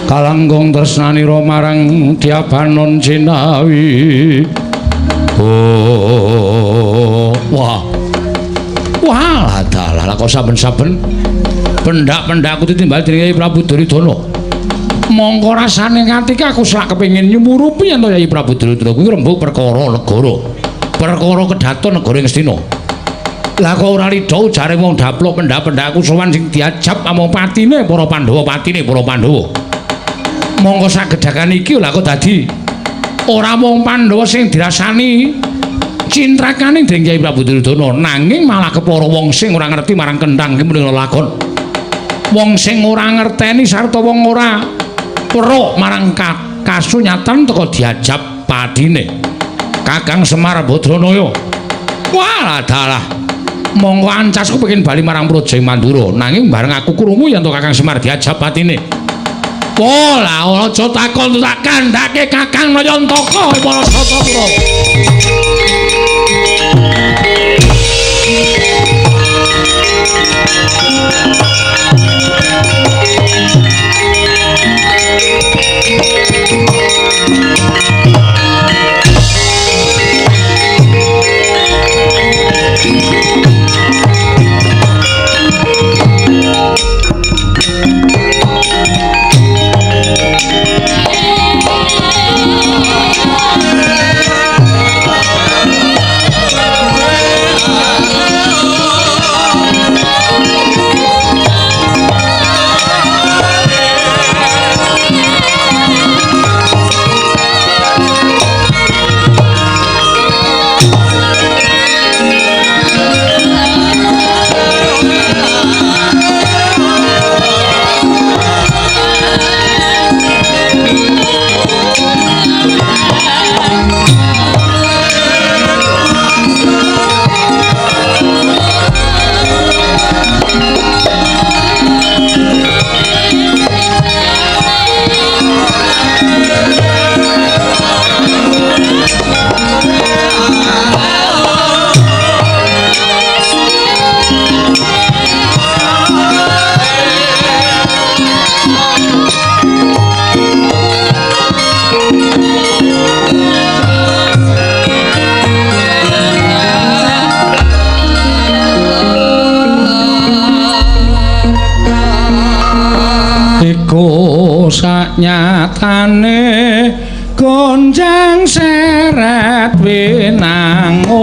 kalangkung tresnanira marang Diabanon Cinawi. Wah dalah kok saben-saben pendak-pendakku ditimbal dening Prabu Duryudana. Mongko rasane ngatike aku sak kepengin nyumurupi yen to Yai Prabu Duryudana kuwi rembug perkara negara. Perkara kedaton negara Ngastina. Lah kok ora rida ujare wong daplok pendak-pendakku sowan sing diajab amung patine para Pandhawa, patine para Pandhawa. Mongko sagedhakan iki lha kok dadi ora mung Pandhawa sing dirasani cintrakane dening Kyai Prabu Duryudana, nanging malah kepara wong sing ora ngerti marang kendhang iki mung lakon. Wong sing ora ngerteni sarta wong ora weruh marang kasunyatan teka diajab padine. Kakang Semar Badranaya. Wah, dalah. Monggo ancasku pengen bali marang Praja Mandura, nanging bareng aku krungu yen to Kakang Semar diajab patine. Pola aja takon tak kandhake Kakang Nayantaka para Satapura. Nyatane gonjang seret winangun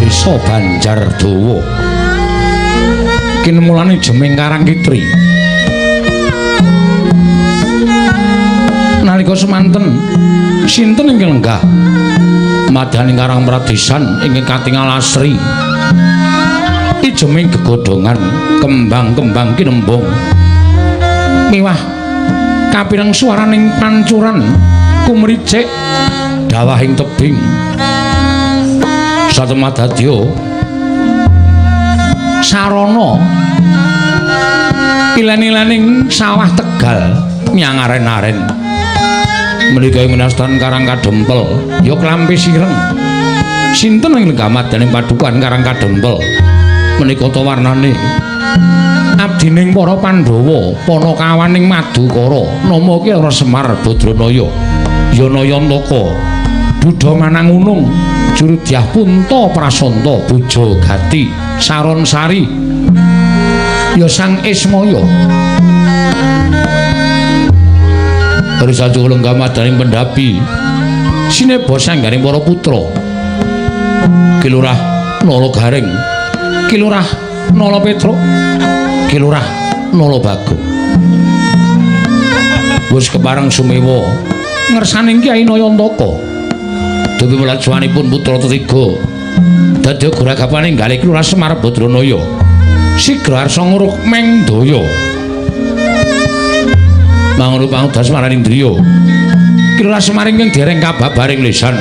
desa Banjardawa. Kinemulane Jemeng Karangkitri. Nalika semanten sinten inggih lenggah madyaning Karang Pradesan ingkang katingal asri jeming gegodhongan kembang-kembang kinembung miwah kapireng swaraning pancuran kumricik dawahing tebing satemadadya sarana ilen-ilening sawah Tegal nyang aren-aren menika ing menastan Karang Kadempel ya klampi sireng sinten ing Lenggamadening padukan Karang Kadempel menika ta warnane abdining para Pandhawa Panakawaning Madukara nama ki ora Semar Badranaya Yanayantaka Dudha Manangunung Jurudyah Punta Prasanta Boja Gati Saron Sari ya Sang Ismaya Risaju Lenggamadening Pendapi sineba sanggaring para putra Kilurah Nala Garing Kilurah Nala Petruk Kilurah Nala Bagong wis kepareng sumewa ngersaning Kyai Nayantaka dupi melajwanipun putra ketiga dadi gragapaning galih Kilurah Semar Badranaya sigra arsa nguruk meng daya mangono pangudas maraning driya Kilurah Semar ingkang dereng kababaring lisan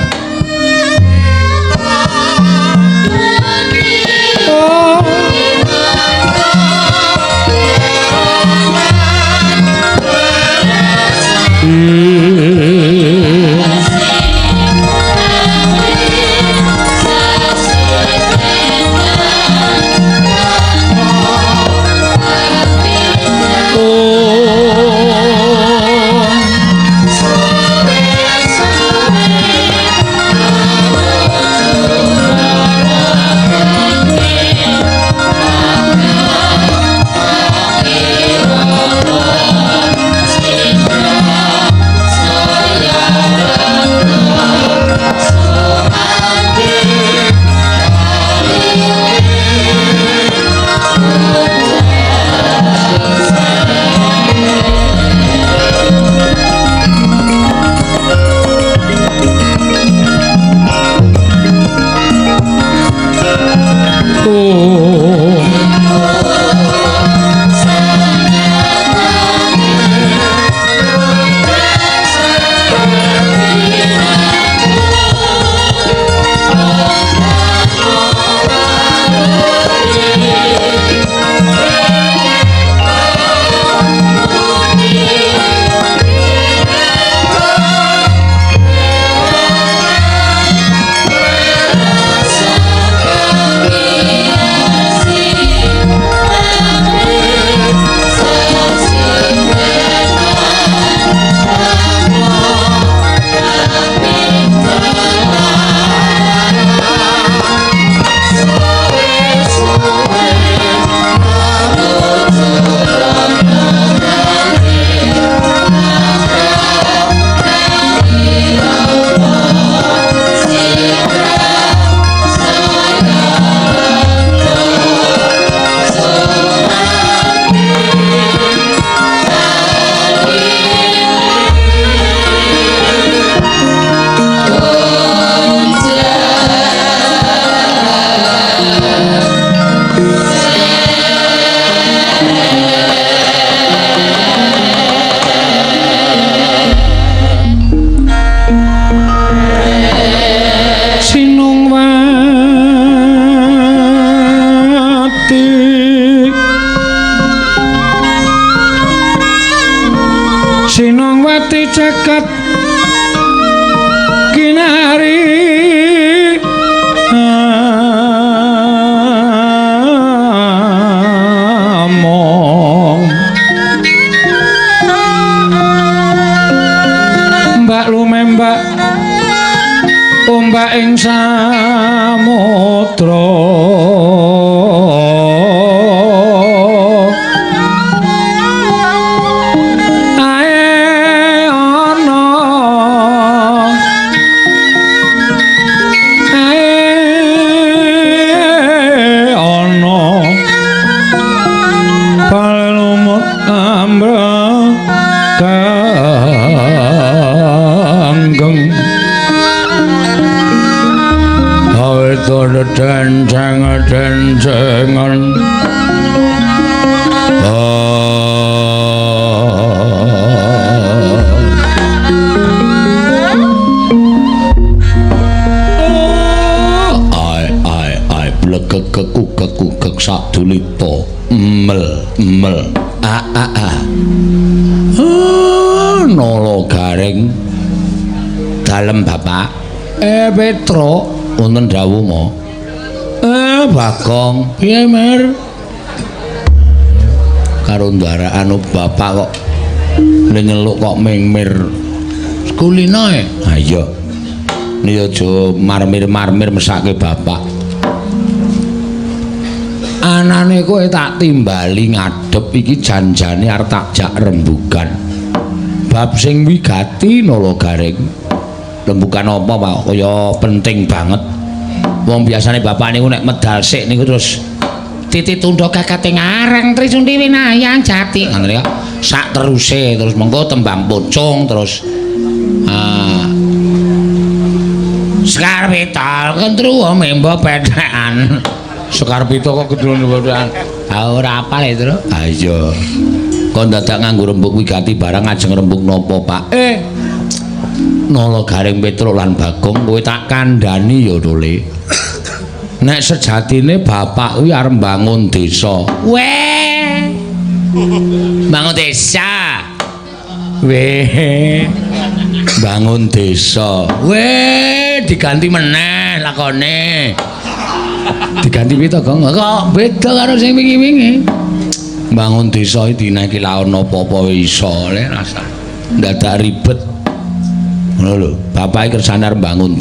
Sinongwati caket kinari among mbak lumembak ombak ing samudra denceng Ron. Kekuk sak dulita mel nala garing dalem bapak Petro wonten dawuh mo Bagong piye Mir karo ndaraan bapak kok nyeluk kok mingmir kulino ha iya ni aja marmir-marmir mesake bapak anane kowe tak timbali ngadep iki janjane arep tak jak rembugan bab sing wigati nala garing rembugan apa Pak kaya penting banget wong biasane bapak niku nek medal sik niku terus titi tundha kakate ngareng Trisundi Winayang Jati ngono ya sak teruse terus mengko tembang pocong terus Sekar Pital kentru membo pedekan Sekar Pital kok kentru pedekan ora apal itu lho ha iya kok dadak nganggo rembug wigati barang ajeng rembug nopo Pak Nala Garing Petruk lan Bagong kowe tak kandhani ya Dole nek sejatine bapak kuwi arep bangun desa weh bangun desa weh bangun desa weh diganti meneh lakone diganti pita Gong kok beda karo sing wingi-wingi bangun desa iki dinaiki laon apa-apa iso le rasa dadak ribet ngono lho bapak iki kersane arep bangun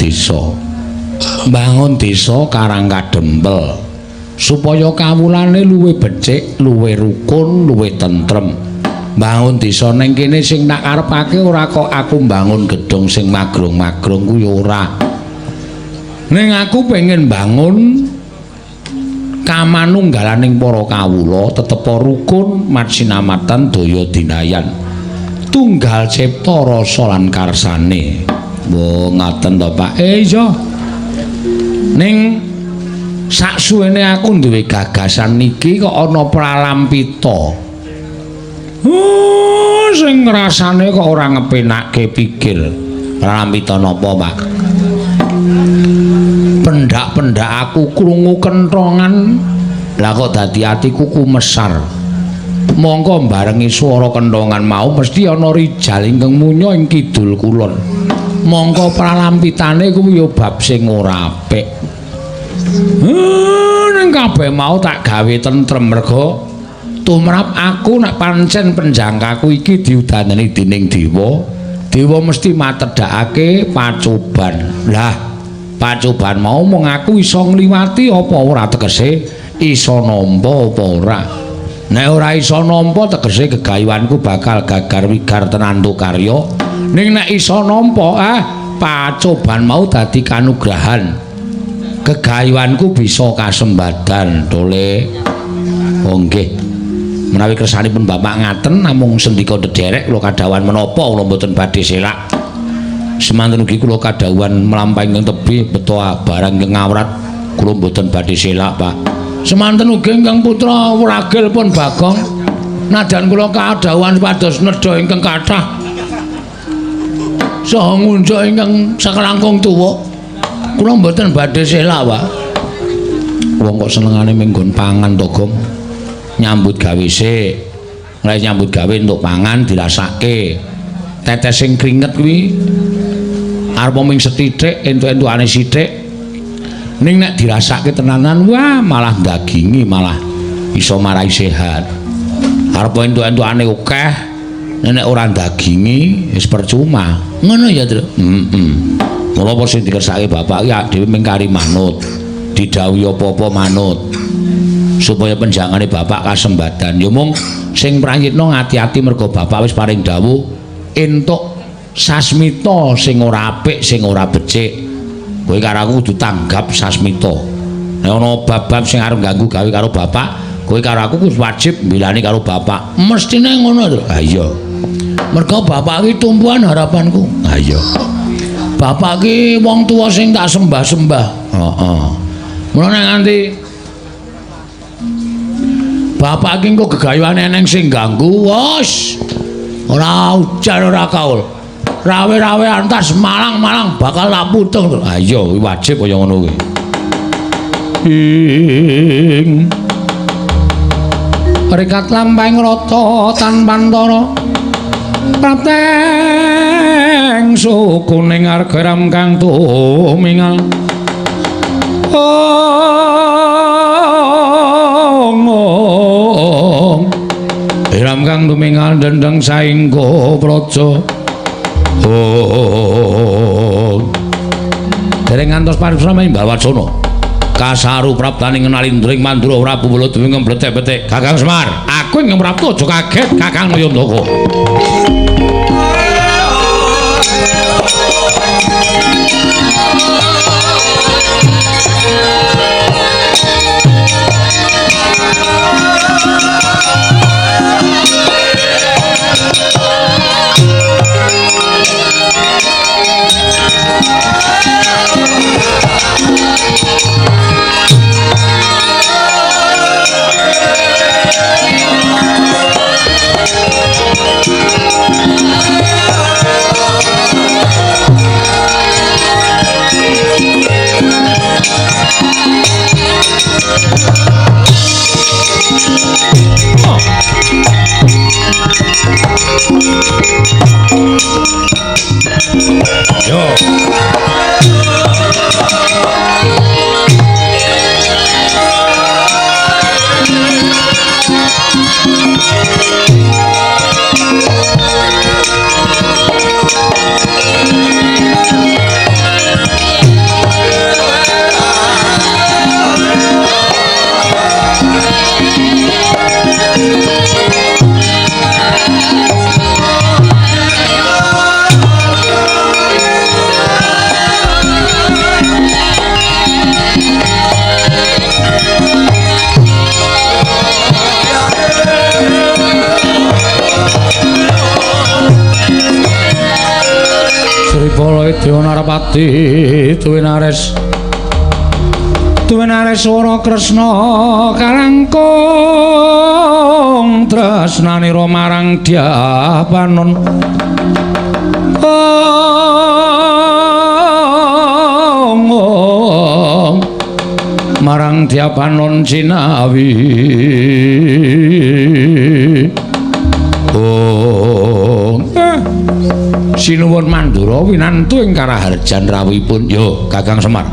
desa karang kadempel supaya kawulane luwih becik luwih rukun luwih tentrem bangun desa ning kene sing tak karepake ora kok aku bangun gedung sing magrong-magrong kuwi ora ning aku pengen bangun kamanunggalaning para kawula tetep rukun matsinamatan daya dinayan tunggal cipta rasa lan karsane wo ngaten to Pak iya ning saksuwene aku duwe gagasan niki kok ana pralampita sing rasane kok ora ngepenakke pikir pralampita napa Pak pendak-pendak aku krungu kenthongan lah kok dadi atiku kumesar mongko barengi swara kenthongan mau mesti ana rijal ingkang munya ing kidul kulon mongko pralampitane kuwi ya bab sing ora apik ning kabeh mau tak gawe tentrem mergo tumrap aku nek pancen penjangkaku iki diudanani dening dewa mesti matedhakake pacoban lah pacoban mau mung aku iso ngliwati apa ora tegese iso nampa apa ora nek ora iso nampa tegese gegayuhanku bakal gagar wigar tenantu karya ning nek iso nampa pacoban mau dadi kanugrahan gegayuhanku bisa kasembadan Dole oh nggih menawi kersanipun bapak ngaten namung sendika dederek kula kadhawan menapa kula mboten badhe selak semanten ugi kula kadhawuhan mlampahi ingkang tebih beto barang ingkang ngawrat kula mboten badhe selak Pak semanten ugi ingkang putra wragil pun Bagong nadyan kula kadhawuhan supados nedha ingkang kathah saha ngunjuk ingkang sakelangkung tuwa kula mboten badhe selak Pak wong kok senengane menggon pangan to Gong nyambut gawe sik mulai nyambut gawe untuk pangan dirasake tetes sing kringet kuwi arep mung sethithik entuk-entukane sithik ning nek dirasake tenanan wah malah dagingi malah iso marai sehat arep entuk-entukane akeh nek ora dagingi wis percuma ngono ya Tru mula apa sing dikersake bapak iki dhewe mung kari manut didhawuhi apa-apa manut supaya penjangane bapak kasembadan ya mung sing prayitna ngati-ati mergo bapak wis paring dawuh entuk sasmita sing ora apik sing ora becik kowe karo aku kudu tanggap sasmita nek ana bab-bab sing arep ganggu gawe karo bapak kowe karo aku kudu wajib mbelani karo bapak mestine ngono to ha iya mergo bapak iki tumpuan harapanku ha iya bapak iki wong tuwa sing tak sembah-sembah heeh mulane nganti Bapak ki engko gegayuhan eneng sing ganggu, wos. Ora ujar ora kaul. Rawe-rawe antas malang-malang bakal tak putung. Ha iya wajib kaya ngono kuwi. Rikat lampahing rata tan pantara prateng sukuning argaram kang tumingal Hiram kang tumingal dendeng saengga praja. Dereng ngantos paripurna Mbawacana. Kasaru praptaning ngenalindring Mandura Prabu Baladewa ngembletek-betek. Kakang Semar, aku ing Prabu aja kaget Kakang Nayandaka. Narapati Tuwinares Wara Kresna karangkung tresnanira marang Dyapanon marang Dyapanon Cinawi sinuwun Mandura winantu ing karaharjan rawuhipun. Yo Kakang Semar.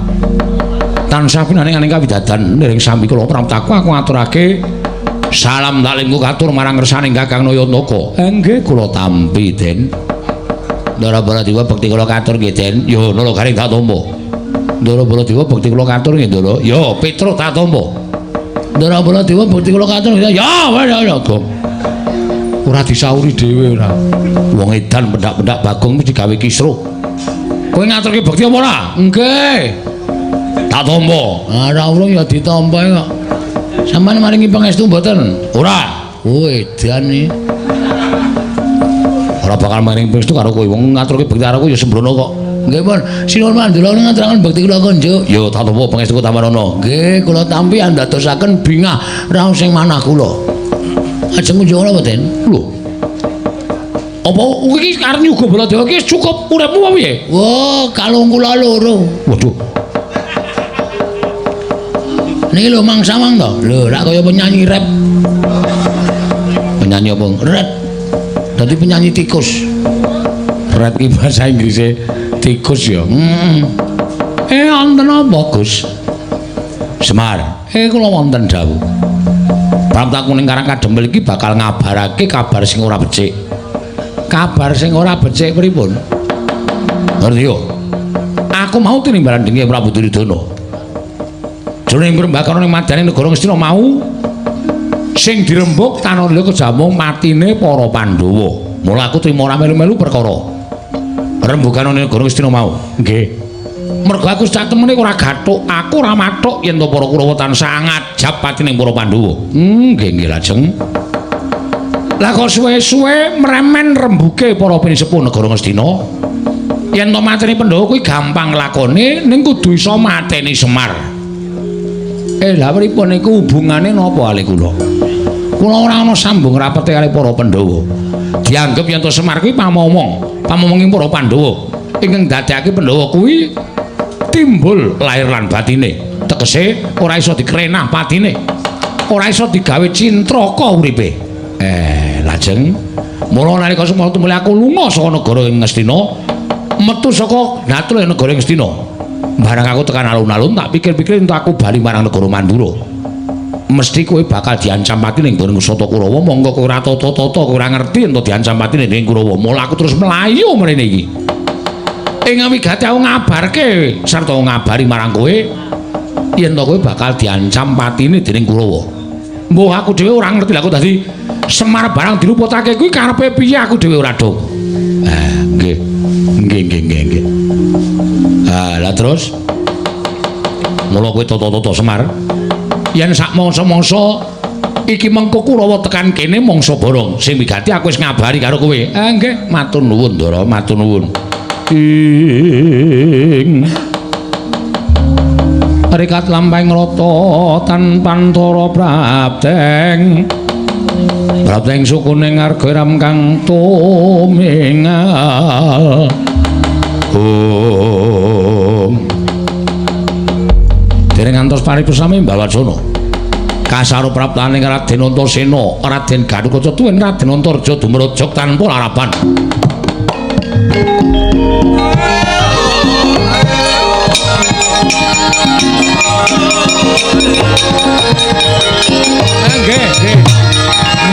Tansah pinaning aning kawidadan ning sami kula pramtaku aku ngaturake salam talimku katur marang ngersaning Kakang Nayandaka. Nggih kula tampi Den. Ndara Baladewa bekti kula katur nggih Den. Yo nula garing tak tampa. Ndara Baladewa bekti kula katur nggih Ndara. Yo Petruk tak tampa. Ndara Baladewa bekti kula katur nggih. Ya Gong. Ora disauri dhewe ora. Wong edan pendak-pendak Bagong mesti gawe kisruh. Kowe ngaturke bekti apa ora? Nggih. Tak tampa. Ora urung ya ditampa kok. Sampeyan maringi pangestu mboten? Ora. Oh edan iki. Ora bakal maringi pangestu karo kowe. Wong ngaturke bekti karo kowe ya sembrono kok. Nggih pun, sinuwun Mandura ngaturaken bekti kula konjuk. Ya tak tampa pangestu Tamarana. Nggih, kula tampi andadosaken bingah raos sing manah kula. Ajeng kunjung napa, Den? Lho. Apa iki arep nyuga Baladewa iki cukup uripmu apa piye? Wah, kalung kula loro. Waduh. Niki lho Mang Samang to. Lho, rak kaya penyanyi rap. Penyanyi apa? Rap. Dadi penyanyi tikus. Rap iki bahasa Inggrise tikus ya. Wonten apa, Gus? Semar. Kula wonten dawuh. Pramtaku ning Karang Kadempel iki bakal ngabarake kabar sing ora becik. Kabar sing ora becik pripun? Ngerti yo. Aku mau tinimbalan denge Prabu Duryudana. Jroning perembakana ning madyaning negara Ngastina mau sing dirembuk tanala kejamung matine para Pandhawa. Mula aku trima ora melu-melu perkara rembugan ning negara Ngastina mau. Nggih. Mergo aku satemene ora gathuk, aku ora mathuk yen to para Kurawa tansah ngajab patining para Pandhawa. Nggih lajeng. Lah kok suwe-suwe mremen rembuke para pinisepuh negara Ngastina. Yen to mateni Pandhawa kuwi gampang lakone, ning kudu iso mateni Semar. Lah pripun niku hubungane napa ale kula? Kula ora ana sambung rapete kali para Pandhawa. Dianggep yen to Semar kuwi pamomonging para Pandhawa ingkang dadekake Pandhawa kuwi timbul lair lan batine. Tegese ora iso dikrenah patine. Ora iso digawe cintraka uripe. Lajeng mula nalika semana tumuli aku lunga saka negara ing Ngastina, metu saka Natul ing negara ing Ngastina. Barang aku tekan alun-alun tak pikir-pikir entuk aku bali marang negara Mandura. Mesti kowe bakal diancam mati ning nggon Kusata Kurawa, monggo kowe ora tata-tata kowe ora ngerti entuk diancam mati ning Kurawa. Mula aku terus mlayu mrene iki. Ing wigati aku ngabarke sarta ngabari marang kowe yen to kowe bakal diancam patine dening Kurawa. Mbah aku dhewe ora ngerti lha kok dadi Semar barang diluputake kuwi karepe piye aku dhewe ora dong. Nggih. Nggih. Lah terus mula kowe tata-tata Semar yen sak mangsa-mangsa iki mengko Kurawa tekan kene mangsa borong sing wigati aku wis ngabari karo kowe. Nggih, matur nuwun Ndara, matur nuwun. Rikat lampahing rata tanpa antara prabdeng sukuning arga ram kang tumingal dereng ngantos paripurna Mbawacana kasaro praptaning Raden Antasena Raden Ganukaca tuwin Raden Antarja dumrujug tanpa larapan.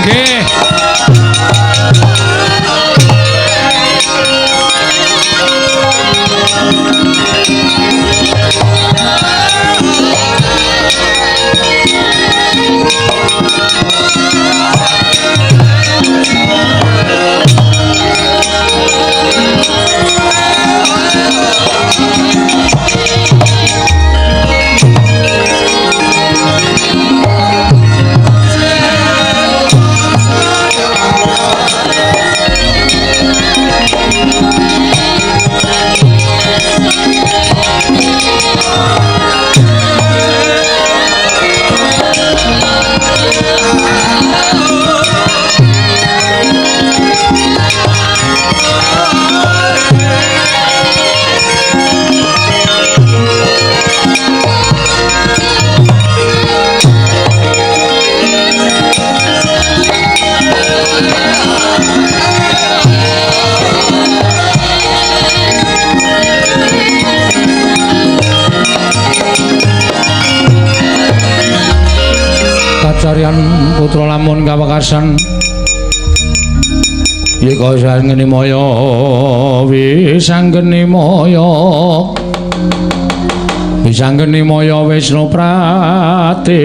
Nggih. Carian putra lamun kawekasan yeka sanggeni maya wisanggeni Wisnu Pratinta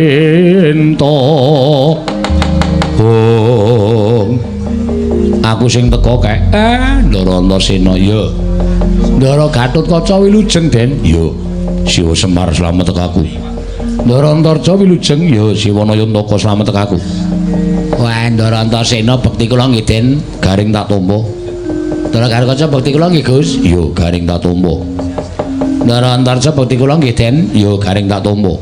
aku sing teko kek Ndara Antasena ya Ndara Gatotkaca wilujeng Den ya Siwa Semar slamet tekaku Ndara Antarja wilujeng ya Siwana Yantaka slamet tekaku. Wah Ndara Antasena bekti kula nggih Den garing tak tampa. Ndara Gatotkaca bekti kula nggih Gus ya garing tak tampa. Ndara Antarja bekti kula nggih Den ya garing tak tampa.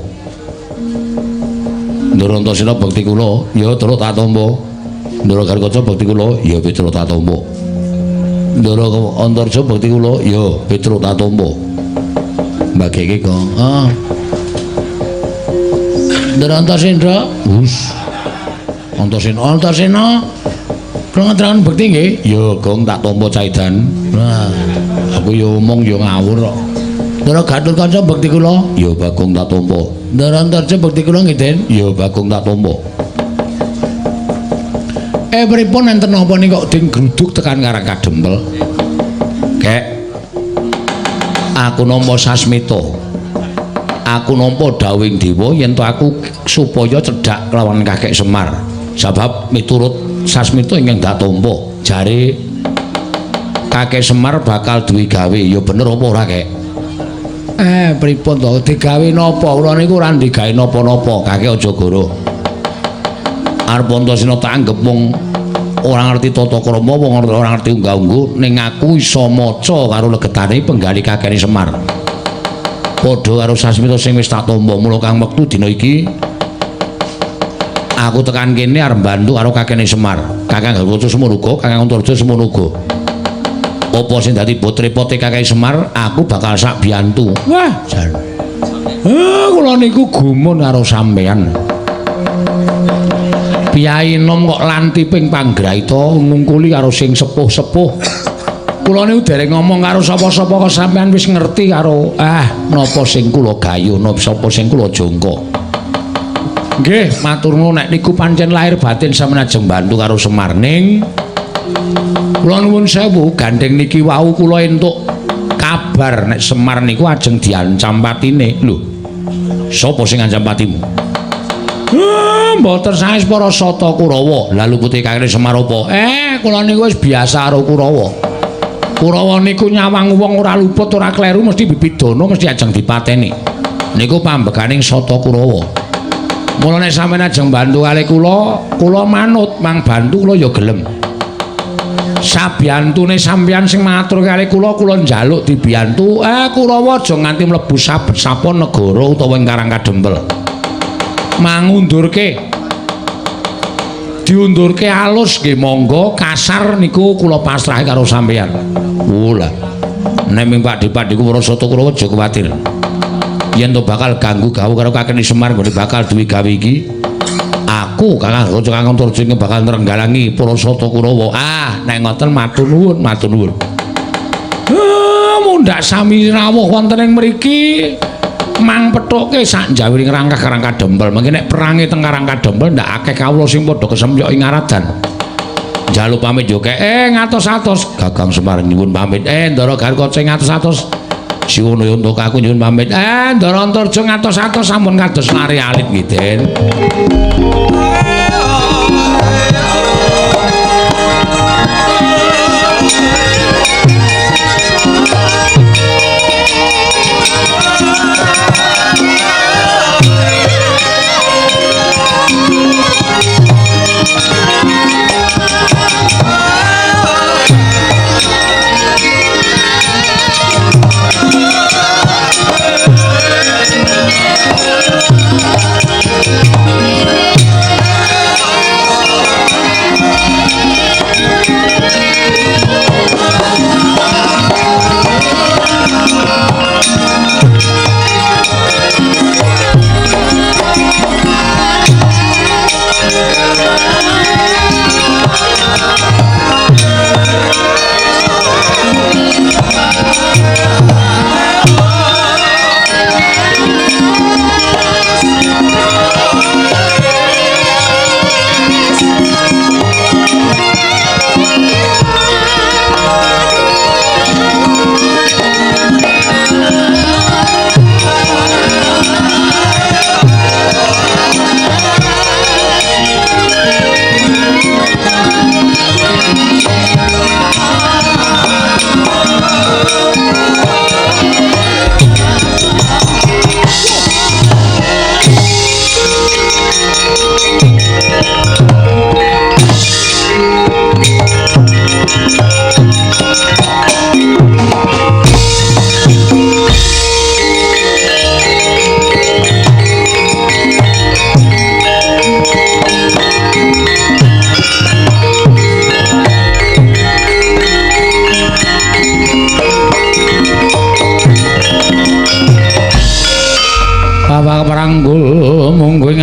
Ndara Antasena bekti kula ya terus tak tampa. Ndara Gatotkaca bekti kula ya terus tak tampa. Ndara Antarja bekti kula ya terus tak tampa. Mbageke kok. Ndara Antasena, Antasena, kula ngaturaken bekti nggih. Ya, Gong tak tampa caidan. Nah, aku ya omong ya ngawur kok. Ndara Gatotkaca bekti kula, ya Bagong tak tampa. Ndara Antarja bekti kula nggih, Den. Ya Bagong tak tampa. Pripun enten napa ning kok ding gruduk tekan Karang Kadempel? Kek. Aku nampa sasmita. Aku nampa dawing dewa yen to aku supaya cedhak kelawan Kakek Semar. Sebab miturut sasmita ingkang dak tampa, jare Kakek Semar bakal duwe gawe. Ya bener apa ora, Kek? Pripun to? Digawe napa? Kula niku ora digawe napa-napa, Kakek aja goro. Arep Antasena tak anggep wong ora ngerti tata krama, wong ora ngerti unggah-ungguh, ning aku iso maca karo legetane penggali Kakek Semar. Padha karo sasmita sing wis tak tampa, mula kang wektu dina iki Aku tekan kene arep bantu karo kakene Semar. Kakang Garwaca semono uga, Kakang Antarja semono uga. Apa sing dadi bot-repote Kakang Semar, aku bakal sak biyantu. Wah, jan. Kula niku gumun karo sampean. Piyai nom kok lantiping panggraita ngungkuli karo sing sepuh-sepuh. Kula niku dereng ngomong karo sapa-sapa kok sampean wis ngerti karo napa sing kula gayu, napa sapa sing kula jangka. Nggih, matur nuwun nek niku pancen lahir batin sampeyan ajeng bantu karo Semar ning kula nuwun sewu gandeng niki wau kula entuk kabar nek Semar niku ajeng diancam patine. Lho, sapa sing ngancam patimu? Mboten sanes para Sata Kurawa. Lalu putih kakene Semar apa? Kula niku wis biasa karo Kurawa. Kurawa niku nyawang wong ora luput ora kleru mesti bibidana mesti ajeng dipateni. Niku pambeganing Sata Kurawa. Mula nek sampeyan ajeng bantu kali kula manut mang bantu kula ya gelem. Sabiyantune sampeyan sing matur kali kula njaluk dibiyantu. Kurawa aja nganti mlebu sapa negara utawa ing Karang Kadempel. Mangundurke. Diundurke alus nggih monggo, kasar niku kula pasrahe karo sampeyan. Lah. Nek ming Pakde-pakde para Sata Kurawa aja kuwatir. Yen to bakal ganggu gawe karo kakene Semar nggone bakal duwe gawe iki. Aku Kakang Garwaca Kakang Antarja bakal nrenggalangi para Sata Kurawa. Nek ngoten matur nuwun, matur nuwun. Mundhak sami rawuh wonten ing mriki. Mang pethuke sak njawiring rangkah Karang Kadempel. Mengki nek perange teng Karang Kadempel ndak akeh kawula sing padha kesemyok ing ngaradan. Njaluk pamit yo kek ngatos-atos Kakang Semar nyuwun pamit. Ndara Garwaca ngatos-atos. Siwono untuk aku nyuwun pamit. Ndara Antarja ngatos-atos sampun kados lare alit nggih, Den.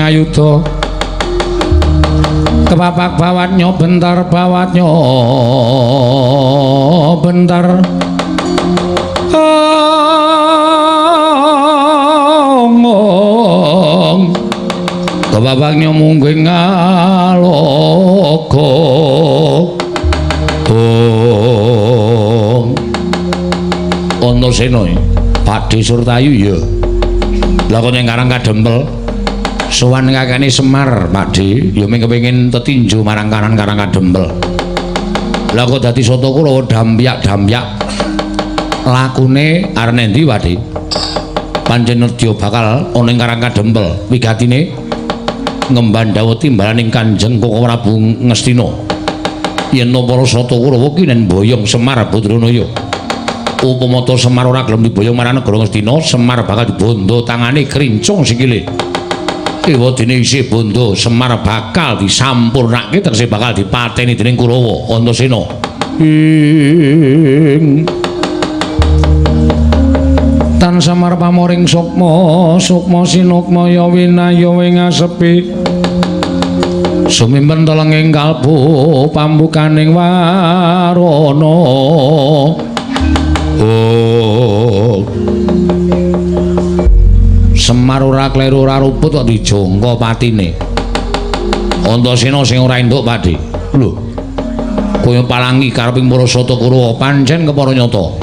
Ayuda kepapak bawatnya bentar ngomong kepapaknya mungguing ngaloka Antasena Pakde Surtayu ya lakon yang Karang Kadempel sowan kakene Semar Pakde ya ming kepengin tetinju marang Karang Kadempel. Lah kok dadi Sata Kurawa dampyak-dampyak lakune arep endi Pakde? Pancen nedya bakal ana ing Karang Kadempel wigatine ngembandhawa timbalaning Kanjeng Koko Prabu Ngastina. Yen para Sata Kurawa ki nen boyong Semar Badranaya. Upama to Semar ora gelem diboyong marang negara Ngastina, Semar bakal dibondo tangane krincung sikile. Ewadene isih bondo Semar bakal disampurnake tegese bakal dipateni dening Kurawa Antasena. Tan Semar pamoring sukma sinukma ya winaya wing asepi. Sumimpen telenging kalbu pambukaning warana. Semar ora kleru ora ruput kok dijangka patine. Antasena sing ora entuk Pakde. Lho. Kaya palangi kareping para sata Kurawa pancen kepara nyata.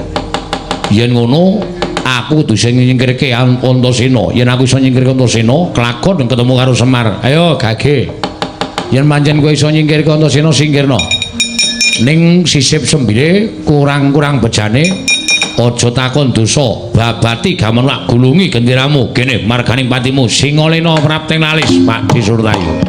Yen ngono, aku kudu sing nyingkirke Antasena. Yen aku iso nyingkirke Antasena, kelakon ketemu karo Semar. Ayo gage. Yen pancen kowe iso nyingkirke Antasena singkirna. Ning sisip sembire kurang-kurang bejane. Aja takon dosa, babati gamen wak gulungi genderamu. Kene marganing patimu Singalena prapteng lalis Pakde Surtayu.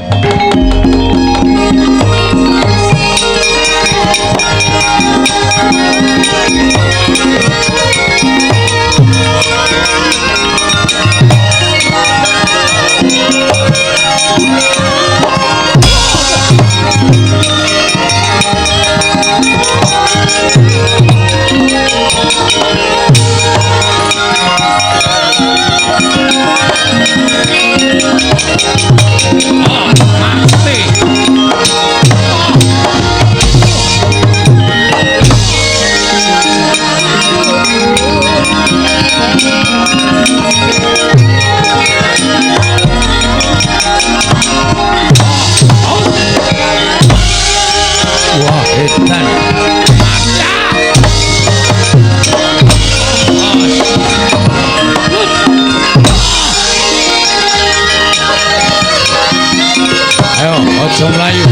Aja mlayu.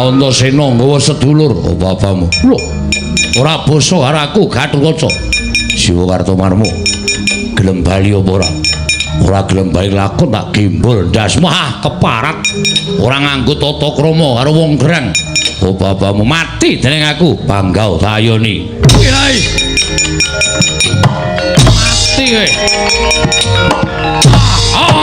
Antasena nggawa sedulur bapamu. Lho, ora basa karo aku Gatotkaca. Siwa Kartomarma. Gelem bali apa ora? Ora gelem bali lakon tak gimbol ndasmu. Keparat. Ora nganggo tata krama karo wong gerang. Bapamu mati dening aku. Panggau tak ayoni. Kiai. Mati kowe. Ah!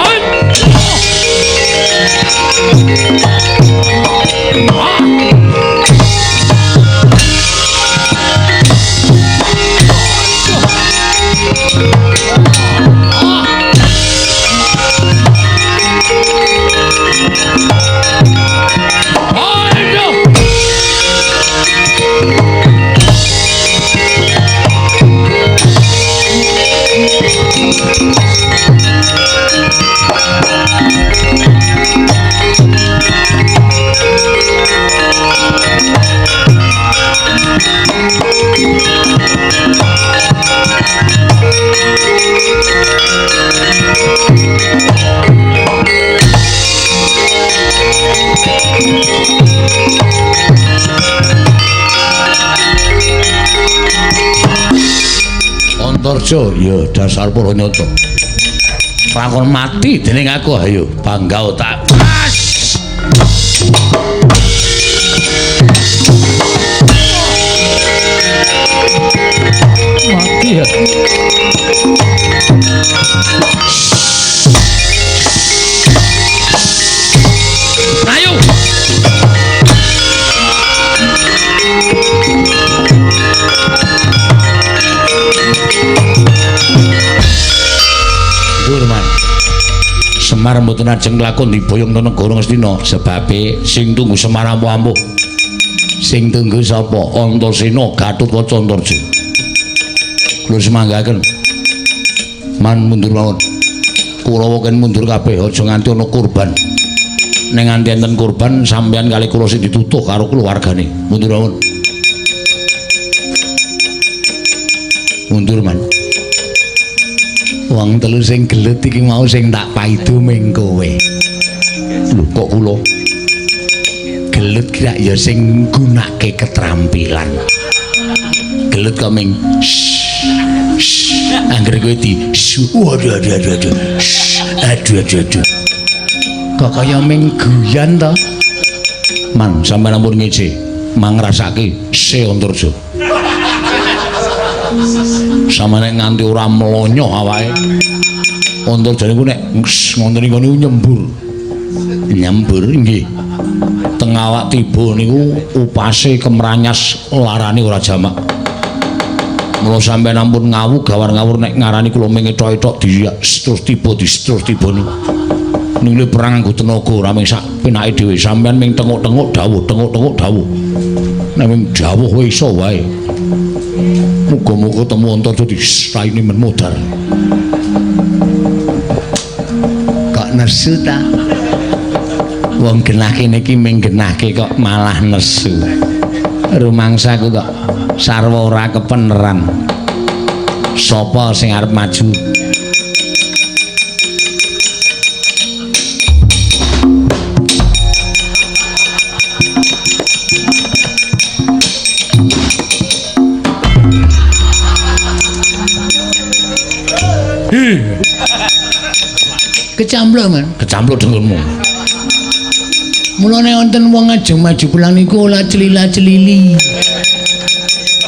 Antarja, ya dasar Paranyata. Lakon mati dening aku, ayo bangga tak. Mati ya. Ayo. Durman. Semar mboten ajeng lakon diboyong nang negara Ngastina sebabe sing tunggu Semar ampuh-ampuh. Sing tunggu sapa? Antasena Gatotkaca Antarja. Kula semanggaken. Man mundur mawon. Kurawa ken mundur kabeh aja nganti ana kurban. Ning nganti enten kurban sampeyan kali kula sing ditutuh karo keluargane. Mundur mawon. Mundur man. Wong telu sing gelut iki mau sing tak paido ming kowe. Lho kok kula gelut kira ya sing nggunakake keterampilan. Gelut kok ming angger kowe di waduh. Aduh. Kok kaya ming guyan to? Man sampeyan ampun ngece mangrasake se Antarja. Samane nganti ora mlonyo awake. Antarja niku nek ngoten niku nyembur nggih. Teng awak tiba niku upase kemranyas larane ora jamak. Mula sampeyan ampun ngawu gawar-ngawur nek ngarani kula ming etok-etok terus tiba niku. Ning perang nganggo tenaga ora ming sak penake dhewe sampeyan ming tenguk-tenguk dawuh. Nek ming dawuh wae iso wae. Muga-muga temu Antarja disraine men modar. Kok nesu ta? Wong genah kene iki ming genahke kok malah nesu. Rumangsaku kok sarwa ora kepeneran. Sapa sing arep maju? Kecamplok man. Kecamplok dengelmu. Mulane wonten wong ajeng maju pulang niku olah celila-celili.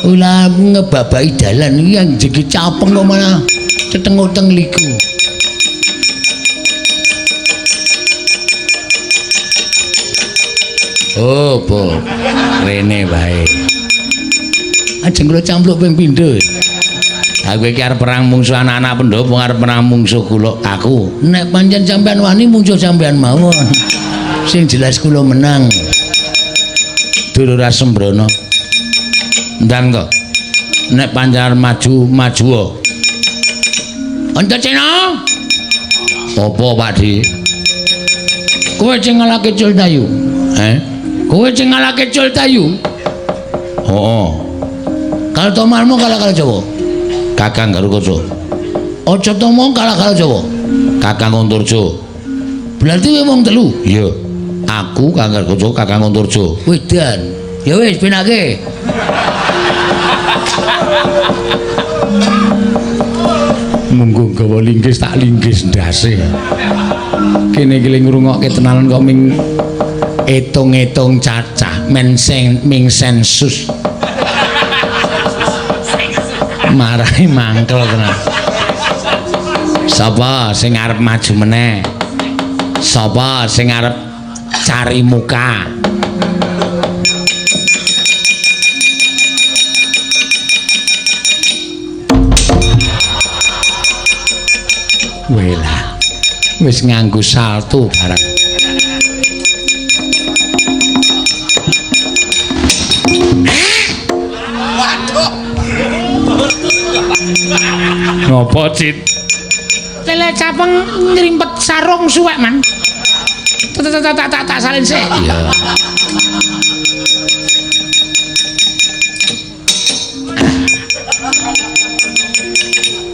Olah ngebabai dalan iki yang jegi capeng kok malah cetenguteng liku. Oh, po. Rene bae. Ajeng kula campluk ping pindho. Aku iki arep perang mungsuh anak-anak pendopo arep perang mungsuh kula aku. Nek pancen sampean wani mungsuh sampean mawon. Sing jelas kula menang. Dur ora sembrono. Ndang kok. Nek pancen maju wae. Antasena. Apa Pakdi? Kowe sing ngalahke Cultayu. Kowe sing ngalahke Cultayu? Heeh. Kalau tomarmu kalah Jawa. Kakang Garukaca. Aja tomo kalah Jawa. Kakang Antarja. Berarti kowe wong telu. Iya. Aku Kakang Garukaca, Kakang Antarja. Wedan. Ya wis penake. Munggo gawa linggis tak linggis ndase. Kene iki ngrungokke tenanan kok ming etung-etung cacah ming sensus. Marahi mangkel tenan. Sapa sing arep maju meneh? Sapa sing arep cari muka? Welah. Wis nganggo salto barang. Ngopo Cit? Lele capeng ngrimpet sarung suwek man. Tak salin sik. Iya.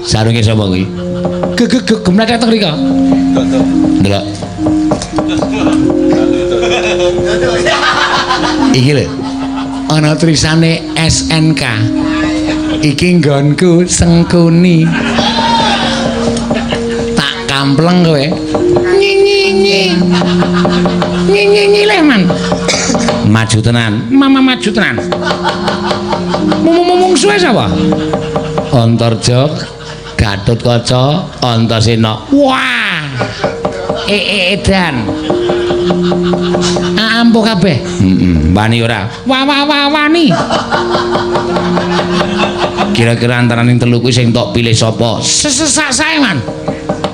Sarunge sapa kuwi? Gemlek teng mriko. Ndelok. Iki lho. Ana tulisane SNK. Iki nggonku Sengkuni. Tak kampleng kowe. Nyinyi. Nyinyi le man. Maju tenan. Mama maju tenan. Mung suwe sapa? Antarja, Gatotkaca, Antasena. Wah. Edan. Ampuh kabeh. Wani ora? Wani. Kira-kira antaraning telu kuwi sing tok pilih sapa? Sae man.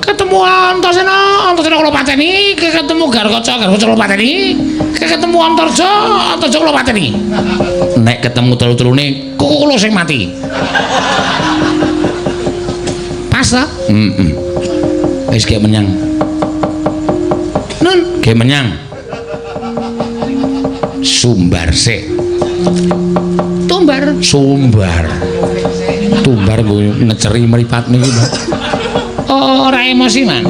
Ketemu Antasena kula pateni, ketemu Garkaca kula pateni, ketemu Antarja kula pateni. Nek ketemu telu-telune kula sing mati. Pas ta? Wis ge menyang. Nun, ge menyang. Sumbar sik. Sumbar. Tumbar ngeceri mripat niki, Mbak. Ora emosi, Man.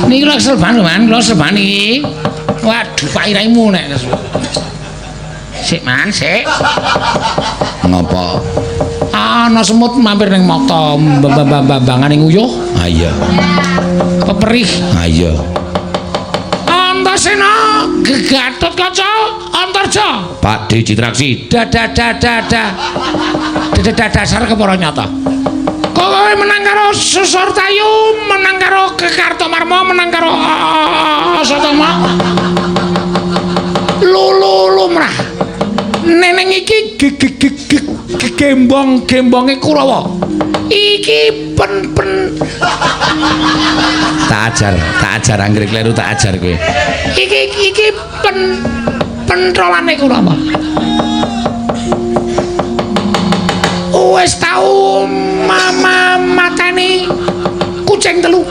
Niki lho serban, Man, lho serban iki. Waduh, Pak Iraimu nek. Sik, Man, sik. Ngapa? Ana semut mampir ning mata bambangan ning uyuh. Ha iya. Peperih. Ha iya. Antasena, Gatotkaca, Antarja. Pak D Citraksi. Dasar kepara nyata. Kowe menang karo Susortayu, menang karo Kartomarma, menang karo Asatama. Lumrah. Neneng iki gembonge Kurawa. Iki pen tak ajar anggere kleru tak ajar kowe. Iki pentrolane Kurawa. Wis tau mama mateni kucing telu.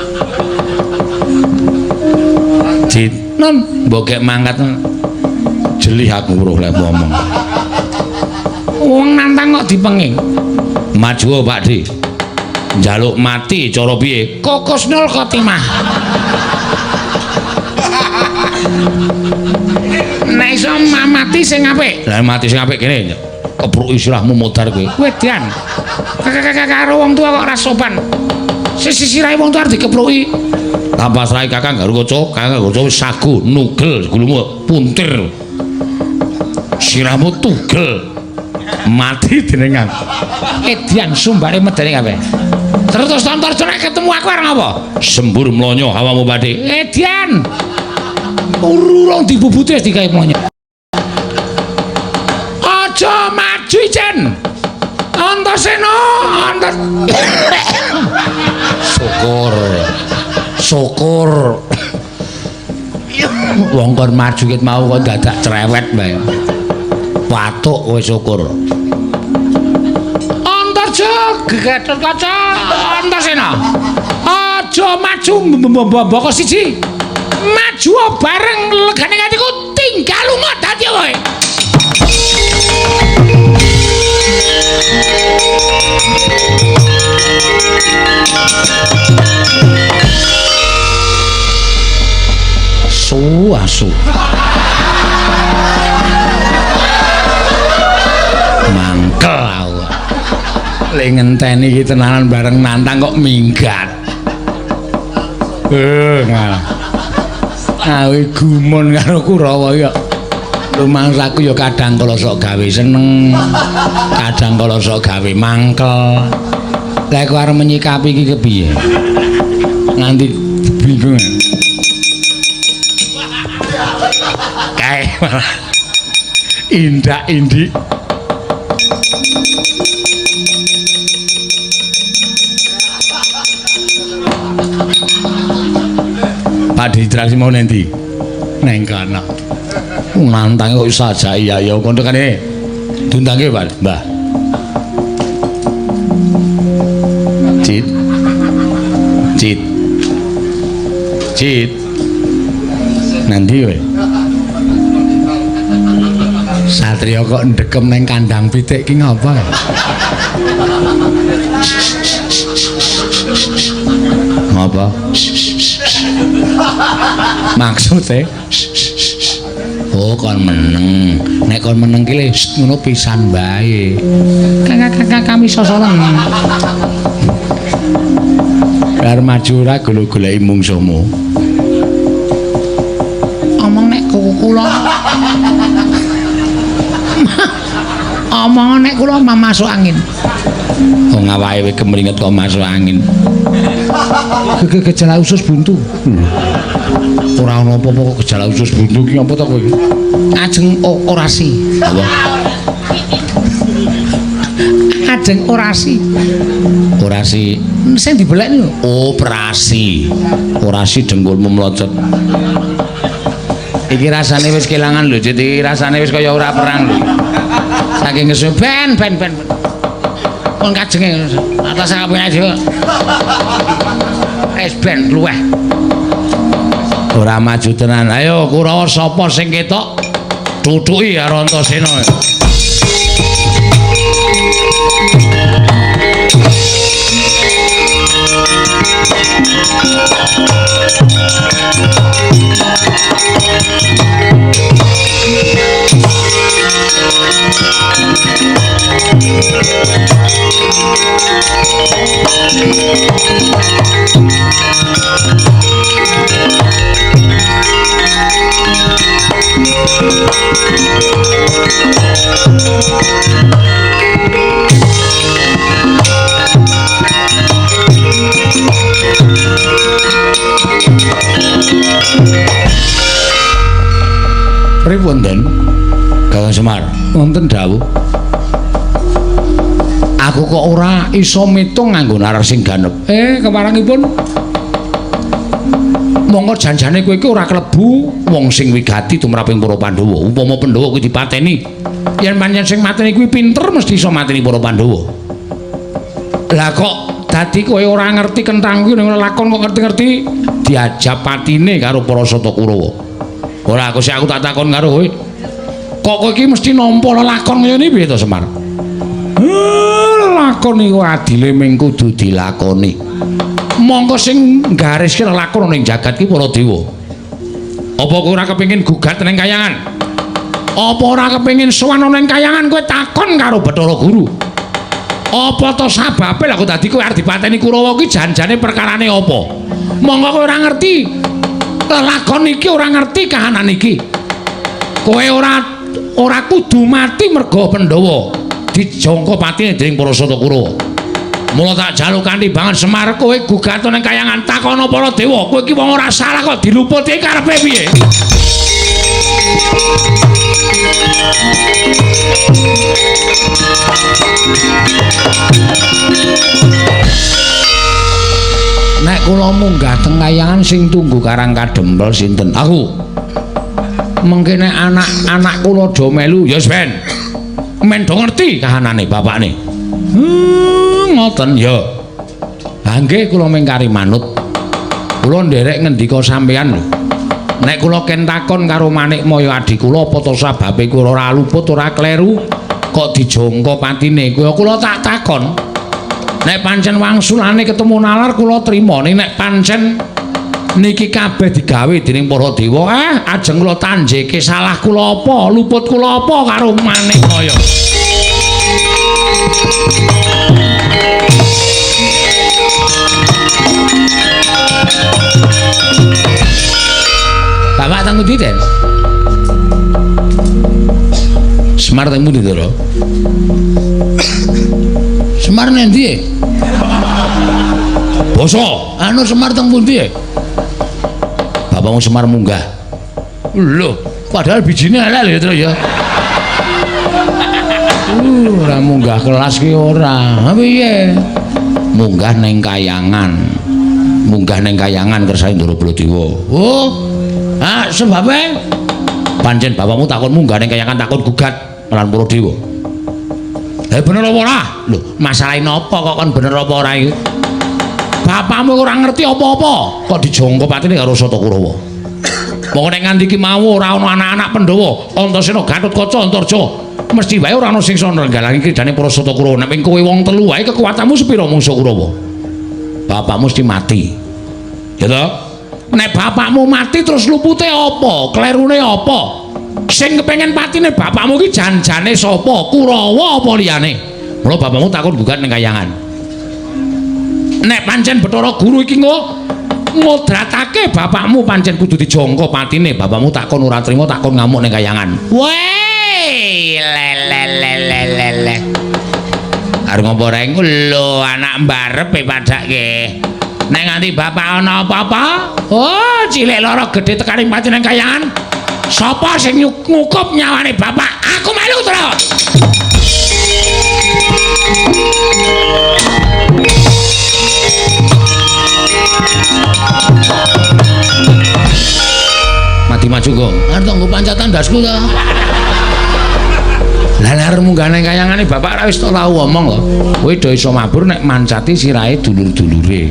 Jit, non mbok mangkat jelih aku weruh lek ngomong. Wong nantang kok dipenging. Maju Pak D. Njaluk mati cara piye? Kokusnul Khotimah. Nek iso mati sing apik. Lah mati sing apik kene. Kepruk istilahmu modar kowe. Wedan. Karo wong tua kok ora sopan. Sisirahe wong tua dikepruki. Tampas rai Kakang Garkaca wis sagu, nugel, gulumu puntir. Sirahmu tugel. Mati dening aku. Edian sumbare medeni kabeh. Terus Antarja nek ketemu aku arep ngapa? Sembur mlonyo hawamu Pak D. Edian. Urung dibubuti wis digawe mlonyo. Aja maju Ijen. Antasena, Syukur. Wong kon maju ket mau kok dadak cerewet bae. Patuk kowe syukur. Antarja, Gatotkaca, Antasena. Aja maju mboko siji. Maju bareng legane atiku tinggal lunga dadi kowe. Asu. Mangkel aku. Lek ngenteni iki tenanan bareng nantang kok minggat. Ngalah. Awe gumun karo Kurawa ya. Rumangsaku ya kadang kala sok gawe seneng, kadang kala sok gawe mangkel. Lek kowe arep menyikapi iki kepiye? Nganti bingung. Kae malah indak-indik. Pak distraksi mau nanti neng kana nantang kok saja iya ya kono kene dundange Pak Mbah Cit nanti we Satria kok ndekem neng kandang pitik ki ngapa ngapa maksudnya Oh, kon meneng. Nek kon meneng ki le ngono pisan bae. Kami sosolan. Bar maju ora golo-goleki mungsuhmu. Omong nek kula. Omong nek kula masuk angin. Wong awake kemringet kok masuk angin. Gejala usus buntu. Ora ana apa-apa kok gejala usus buntu ki apa to kowe? Ajeng orasi. Apa? Ajeng orasi. Orasi sing dibelek niku operasi. Orasi dengkulmu mlocot. Iki rasane wis kelangan lho, iki rasane wis kaya ora perang lho. Saking kesu ben. Kon kajenge atas kabeh aja. Wis ben luweh. Ora maju tenan. Ayo Kurawa sapa sing ketok? Tutuki karo Antasena. Pripun, Kakang Semar? Wonten dawuh. Aku kok ora iso mitung nganggo nalar sing ganep. Kemarangipun. Monggo janjane kowe iki ora klebu wong sing wigati tumraping para Pandhawa. Upama Pandhawa kuwi dipateni, yen pancen sing mateni kuwi pinter mesti iso mateni para Pandhawa. Lah kok dadi kowe ora ngerti kenthang kuwi ning lakon kok ngerti-ngerti diajab patine karo para Sata Kurawa. Ora aku sik aku tak takon karo kowe. Kok kowe iki mesti nampa lakon kaya ngene piye to Semar? Lakon iku adile ming kudu dilakoni. Monggo sing gariske lakon ning jagat ki para dewa. Apa kowe ora kepengin gugat ning kayangan? Apa ora kepengin sowan ning kayangan kowe takon karo Bathara Guru? Apa to sababe lha kok dadi kowe arep dipateni Kurawa ki janjane perkarane apa? Monggo kowe ora ngerti lakon iki ora ngerti kahanan iki. Kowe ora kudu mati merga Pandhawa dijangka patine dening para Sata Kurawa. Mula tak jaluk kanthi banget Semar kowe gugat ning kayangan takono para dewa. Kowe iki wong ora salah kok diluputi karepe piye? Nek kula munggah teng kayangan sing tunggu karang kadempel sinten? Aku. Mengke nek anak-anak kula do melu ya ben. Men do ngerti kahanane bapakne. Ngoten ya. Ha nggih kula mingkari manut. Kula nderek ngendika sampeyan lho. Nek kula ken takon karo Manikmaya adik kula apa to sababe kula ora luput ora kleru kok dijangka patine kula tak takon. Nek pancen wangsulane ketemu nalar kula trima, nek pancen niki kabeh digawe dening para dewa, ajeng kula tanjeke salah kula apa, luput kula apa karo Manikmaya. Bapak teng pundi, Den? Semar teng pundi, Doro? Semar nendi? Boso, anu Semar teng pundi? Bapakmu Semar munggah. Lho, padahal bijine elek lho terus ya. Ora munggah kelas ki ora. Ha piye? Munggah ning kayangan. Munggah ning kayangan kersane Ndara Baladewa. Oh. Sebabe pancen bapakmu takon munggah ning kayangan takon gugat lan para dewa. Bener apa ora? Lho, masalahe napa kok kon bener apa ora iki? Bapakmu ora ngerti apa-apa, kok dijangka patine karo Sata Kurawa. Wong nek nganti iki mau ora ana anak-anak Pandhawa, Antasena, Gatotkaca, Antarja, mesti wae ora ana sing iso nrenggalake kridane para Sata Kurawa. Nek kowe wong telu wae kekuatanmu sepira mungsuh Kurawa? Bapakmu mesti mati. Ya toh? Nek bapakmu mati terus lupute apa? Klerune apa? Sing kepengin patine bapakmu ki jan-jane sapa? Kurawa apa liyane? Mula bapakmu takon gugat ning Kahyangan. Nek pancen Bathara Guru iki ngudratake bapakmu pancen kudu dijangka patine, bapakmu takon ora trima takon ngamuk ning Kahyangan. Wei, le. Arep ngopo reng lho anak mbarepe padake. Nek nganti bapak ana apa-apa, oh cilik lara gedhe tekaning patine Kahyangan. Sapa sing ngukup nyawane bapak? Aku melu terus. Mati maju kok. Arep nggo pancatan dasku ta. Lah nek munggane Kahyangan bapak ra wis tau omong lho. Kowe do iso mabur nek mancati sirahe dulur-dulure.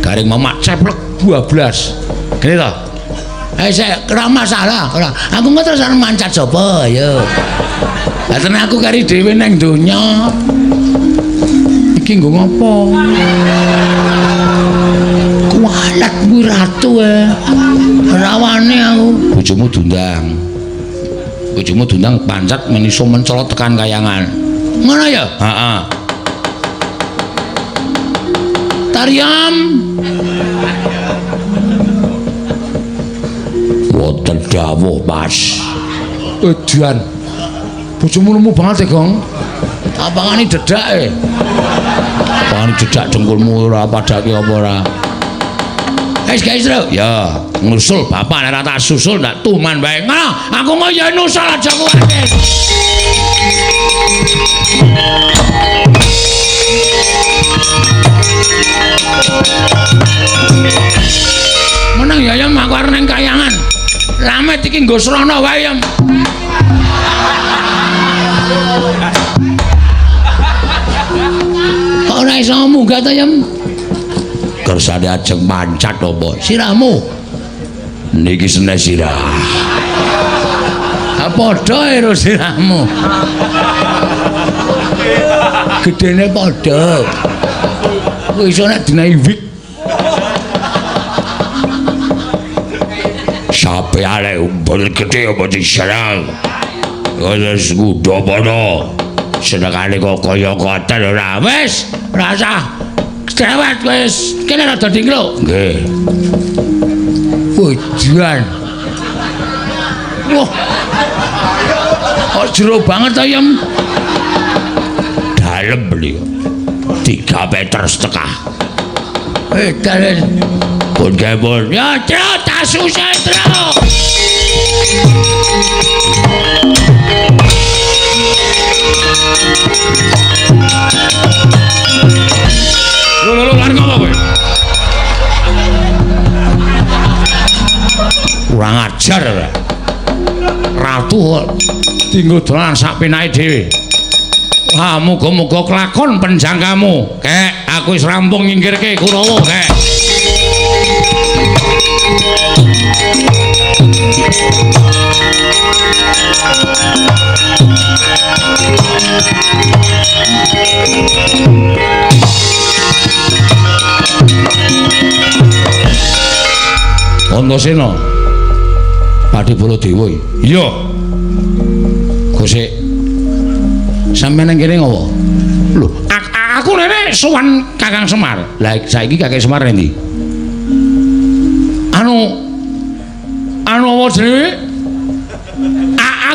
Garing mamak ceplek 12. Ngene to? Saya ora masalah, ora. Aku kok terus mancat sapa, ayo. Lah tenan aku kari dhewe nang donya. Iki nggo ngopo? Kualat kuwi ratu Rawane aku. Bojomu dundang pancat men iso mencolot tekan Kahyangan. Ngono ya? Heeh. Tariam. Wonten dawuh, Mas. Edan. Bojomu lemu banget ya, Gong. Apangane dedake? Apangane dedak dengkulmu ora padake apa ora? Guys, ya, ngusul bapak nek tak susul ndak tuman bae. Ngono, aku mau ya nusul aja kuwatir. Menang ya Yam aku arep nang Kahyangan. Lamet iki nggo srana wae Yam. Ora iso munggah ta Yam? Kersane ajeng mancat apa? Sirahmu. Niki sene sirah. Padha karo sirahmu. Gedene padha. Kowe iso nek dinahi wik. Sampai ale umpul gede apa diserang. Wis kudu padha. Senengane kok kaya koten ora wis, rasa cerewet wis. Kene rada dinglo. Nggih. Ujan. Wah. Kok jero banget ta Yam? Dalem beli. 3 meter setengah. Kalian pun kebun. Ya, terus tak susah terus. Lu lari ngapa kowe? Kurang ajar. Ratu tinggo dolan sak penake dhewe. Wah, muga-muga kelakon penjangkamu. Kek, aku wis rampung nyingkirke Kurawa, kek. Antasena. Pati Baladewa. Iya. Gosek sampeyan nang kene ngopo? Lho, aku rene sowan Kakang Semar. Lah saiki Kakang Semar endi? Anu apa jenenge?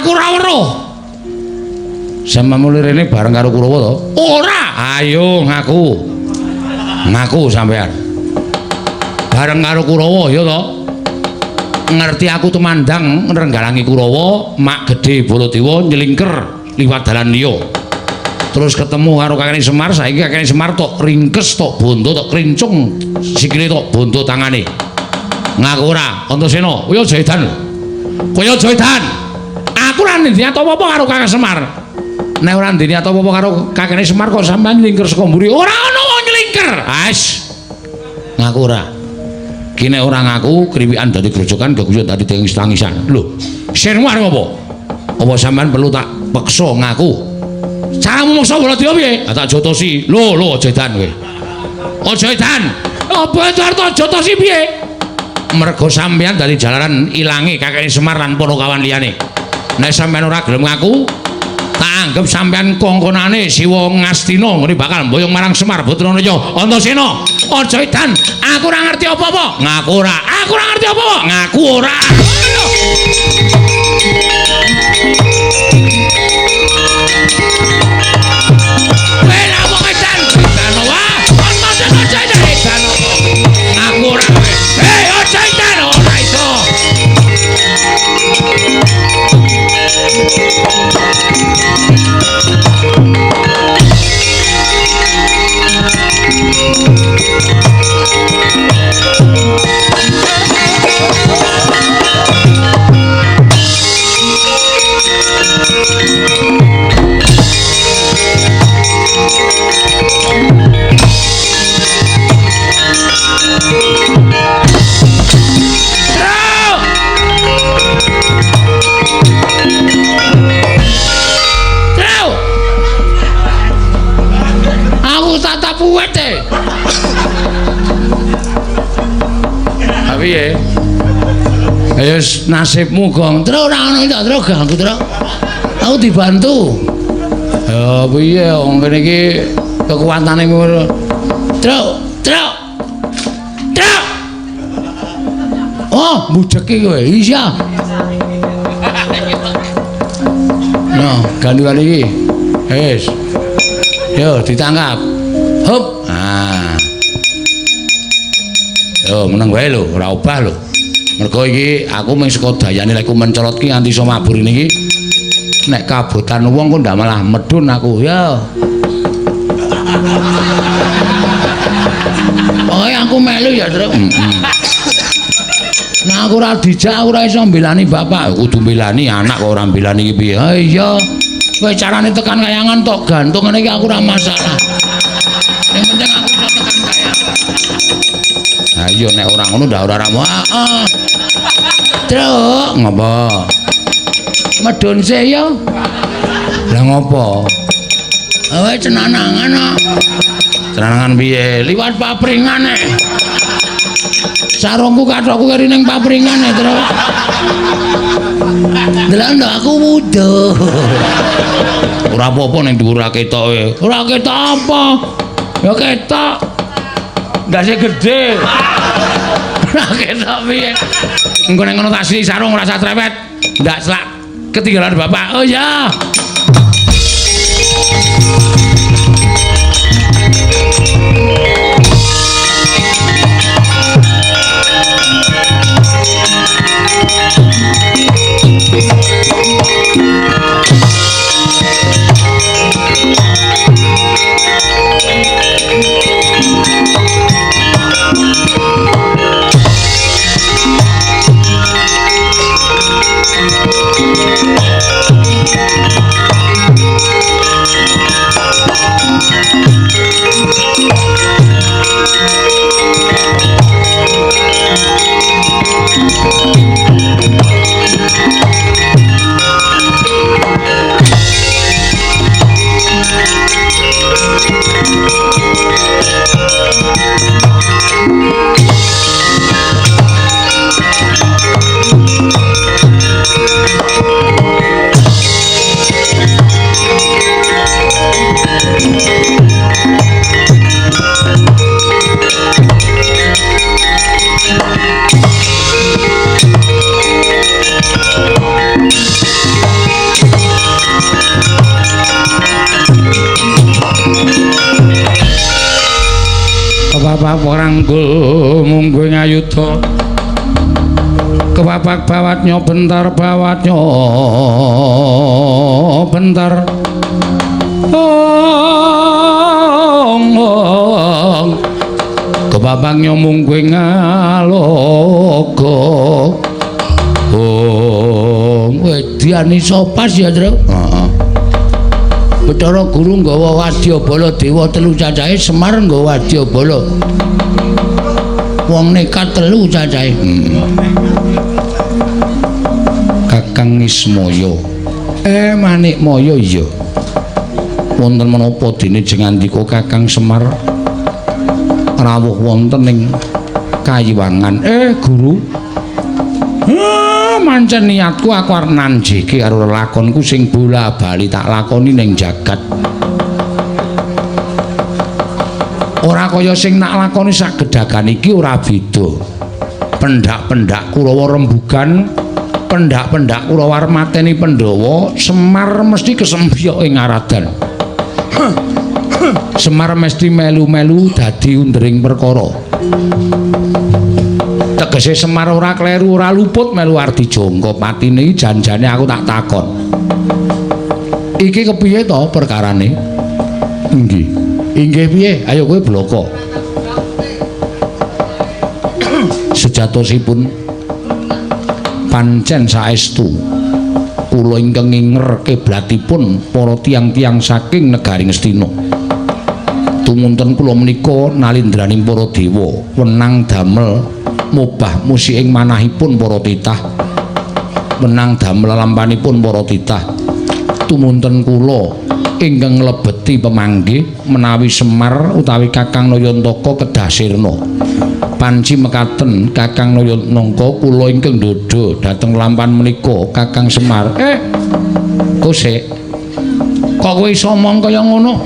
Aku ora weruh. Sampeyan mulih rene bareng karo Kurawa to? Ora. Ayo ngaku. Ngaku sampeyan. Bareng karo Kurawa ya to? Ngerti aku tumandang nrenggalangi Kurawa, mak gedhe Baladewa nyelingker liwat dalan liya. Terus ketemu karo Kakang Semar, saiki Kakang Semar tok ringkes tok bondo tok krincung sikile tok bondo tangane. Ngaku ora, Antasena, kowe aja edan. Kowe aja edan. Aku ora ndeni apa-apa karo Kakang Semar. Nek ora ndeni apa-apa karo Kakang Semar kok sampean nyelingker saka mburi. Ora ono wong nyelingker. Ais. Ngaku ora. Kene ora ngaku kriwikan dadi grojokan geguyut dadi tangisan. Lho, sirmu arep apa? Apa sampean perlu tak peksa ngaku? Caramu maksa Baladewa piye? Tak jotosi. Lho, aja edan kowe. Aja edan. Apa arep jotosi piye? Mergo sampean dari jalaran ilange Kakang Semar lan para kawan liyane. nek sampean ora gelem ngaku tak anggap sampean kongkonane Siwa Ngastina ngene bakal mboyong marang Semar Batranaya Antasena. Aja edan, aku ora ngerti apa-apa. Ngaku ora. Aku ora ngerti apa-apa. Ngaku ora. Wela wong edan. Edan wae. Antasena aja edan. Aku ora. Hei, aja edan ora iso. Piye? Ayo nasibmu Gong. Terus ora ono to, terus ganggu terus. Aku dibantu. Ya piye wong kene iki kekuatane ngono. Terus. Oh, bujeki kowe. Iya. Nah, ganduan iki. Wis. Yo ditangkap. Hup. Ah. Yo meneng wae lho, ora obah lho. Mergo iki aku mung saka dayane lek ku mencolotki nganti iso mabur niki. Nek kabotan wong kok ndak malah medun aku. Ya. Pokoke aku melu ya, Truk. Nah aku ora dijak ora iso mbelani bapak, kudu mbelani anak kok ora mbelani iki piye. Ha iya. Kowe carane tekan kayangan tok gantung ngene iki aku ora masalah. Yang penting aku iso tekan kayangan. Ayo nek ora ngono ndak ora ramu. Heeh. Truk, ngopo? Medun sih ya. Lah ngopo? Awe cenanangan kok. Cenanangan piye? Liwat papringan nek. Sarungku kathokku keri ning papringan nek, Truk. Delok ndak aku wuduh. Ora apa-apa ning dhuwur ra ketoke. Ora ketok apa? Ya ketok. Ndase gede. Ora ketok piye. Engko nek ngono tak sisi sarung ora usah trepet. Ndak selak ketinggalan bapak. Oh ya. Kepapak poranggul mungguing ayuda kepapak bawatnya bentar kepapaknya mungguing ngaloga wediani sopas ya Truk. Bathara Guru nggawa wadyabala dewa telu cacahe, Semar nggawa wadyabala wong nekat telu cacahe. Kakang Ismaya. Manikmaya iya. Wonten menapa dene jengandika Kakang Semar rawuh wonten ing Kayiwangan. Guru. Mancen niatku aku arep nanjeke karo lakonku sing bola-bali tak lakoni ning jagat. Ora kaya sing nak lakoni sak gedhagan iki ora beda. Pendak-pendak Kurawa rembugan, pendak-pendak Kurawa arep mateni Pandhawa, Semar mesti kesempyok ing aradan. Semar mesti melu-melu dadi undering perkara. Tegese Semar ora kleru ora luput melu arti jangka patine janjane aku tak takon. Iki kepiye to perkarane? Nggih. Inggih piye? Ayo kowe bloko. Sejatosipun pancen saestu kula ingkang inger kiblatipun para tiang-tiang saking negari Ngastina. Tumunten kula menika nalindraning para dewa wenang damel mubah musiking manahipun para titah. Wenang damel lampanipun para titah. Tumunten kula ingkang nglebeti pemanggih menawi Semar utawi Kakang Nayantaka kedah sirna. Panci mekaten Kakang Nayantaka kula ingkang ndodho dhateng lampan menika Kakang Semar. Kosek. Kok kowe iso omong kaya ngono?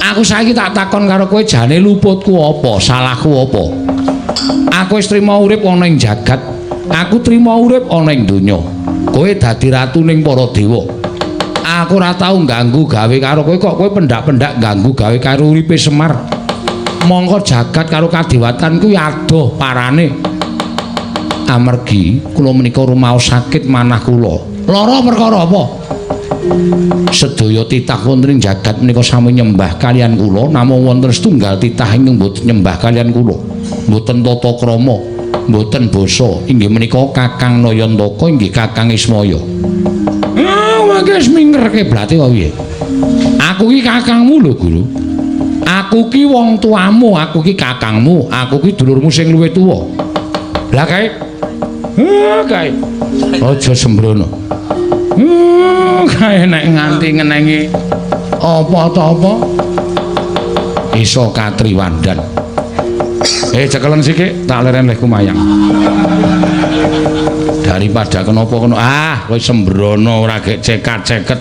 Aku saiki tak takon karo kowe jane luputku apa, salahku apa? Aku wis trima urip ana ing jagat. Aku trima urip ana ing donya. Kowe dadi ratu ning para dewa. Aku ora tau ganggu gawe karo kowe kok kowe pendak-pendak ganggu gawe karo uripe Semar. Mongko jagat karo kadewatan kuwi adoh parane. Amargi kula menika rumaos sakit manah kula. Lara perkara apa? Sedaya titah wonten ing jagat menika sami nyembah kalian kula, namung wonten setunggal titah ingkang boten nyembah kalian kula. Mboten tata krama, mboten basa. Inggih menika Kakang Nayantaka, inggih Kakang Ismaya. Wis minggerke blate wae piye? Aku ki kakangmu lho, Guru. Aku ki wong tuamu, aku ki kakangmu, aku ki dulurmu sing luwih tuwa. Lah kae. Kae. Aja sembrono. Kae nek nganti ngenengi apa ta apa? Iso katriwandan. Cekelen sik, tak leren leh kumayang. Daripada kenapa kono kowe sembrono ora gek cekat-ceket.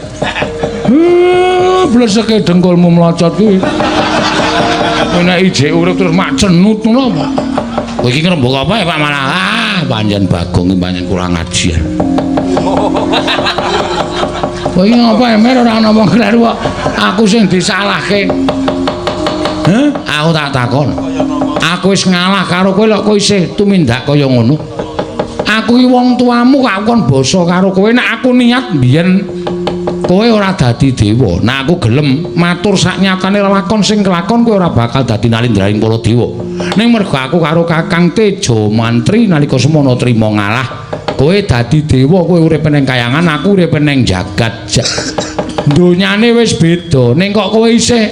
Bleseke dengkulmu mlocot kuwi. Nek ijek urip terus mak cenut ngono apa? Kowe iki ngrembug apa ya Pak malah? Panjen Bagong iki panjen kurang ajar. Kowe iki apa emer ora ana wong kleru kok. Aku sing disalahke. Aku tak takon. Aku wis ngalah karo kowe lho kowe isih tumindak kaya ngono. Aku iki wong tuamu kok kon basa karo kowe nek aku niat biyen kowe ora dadi dewa. Nek aku gelem matur sak nyatane lakon sing kelakon kowe ora bakal dadi nalindraning para dewa. Ning mergo aku karo Kakang Tejo Mantri nalika semana trima ngalah, kowe dadi dewa, kowe urip ning kayangan, aku urip ning jagat. Donyane wis beda. Ning kok kowe isih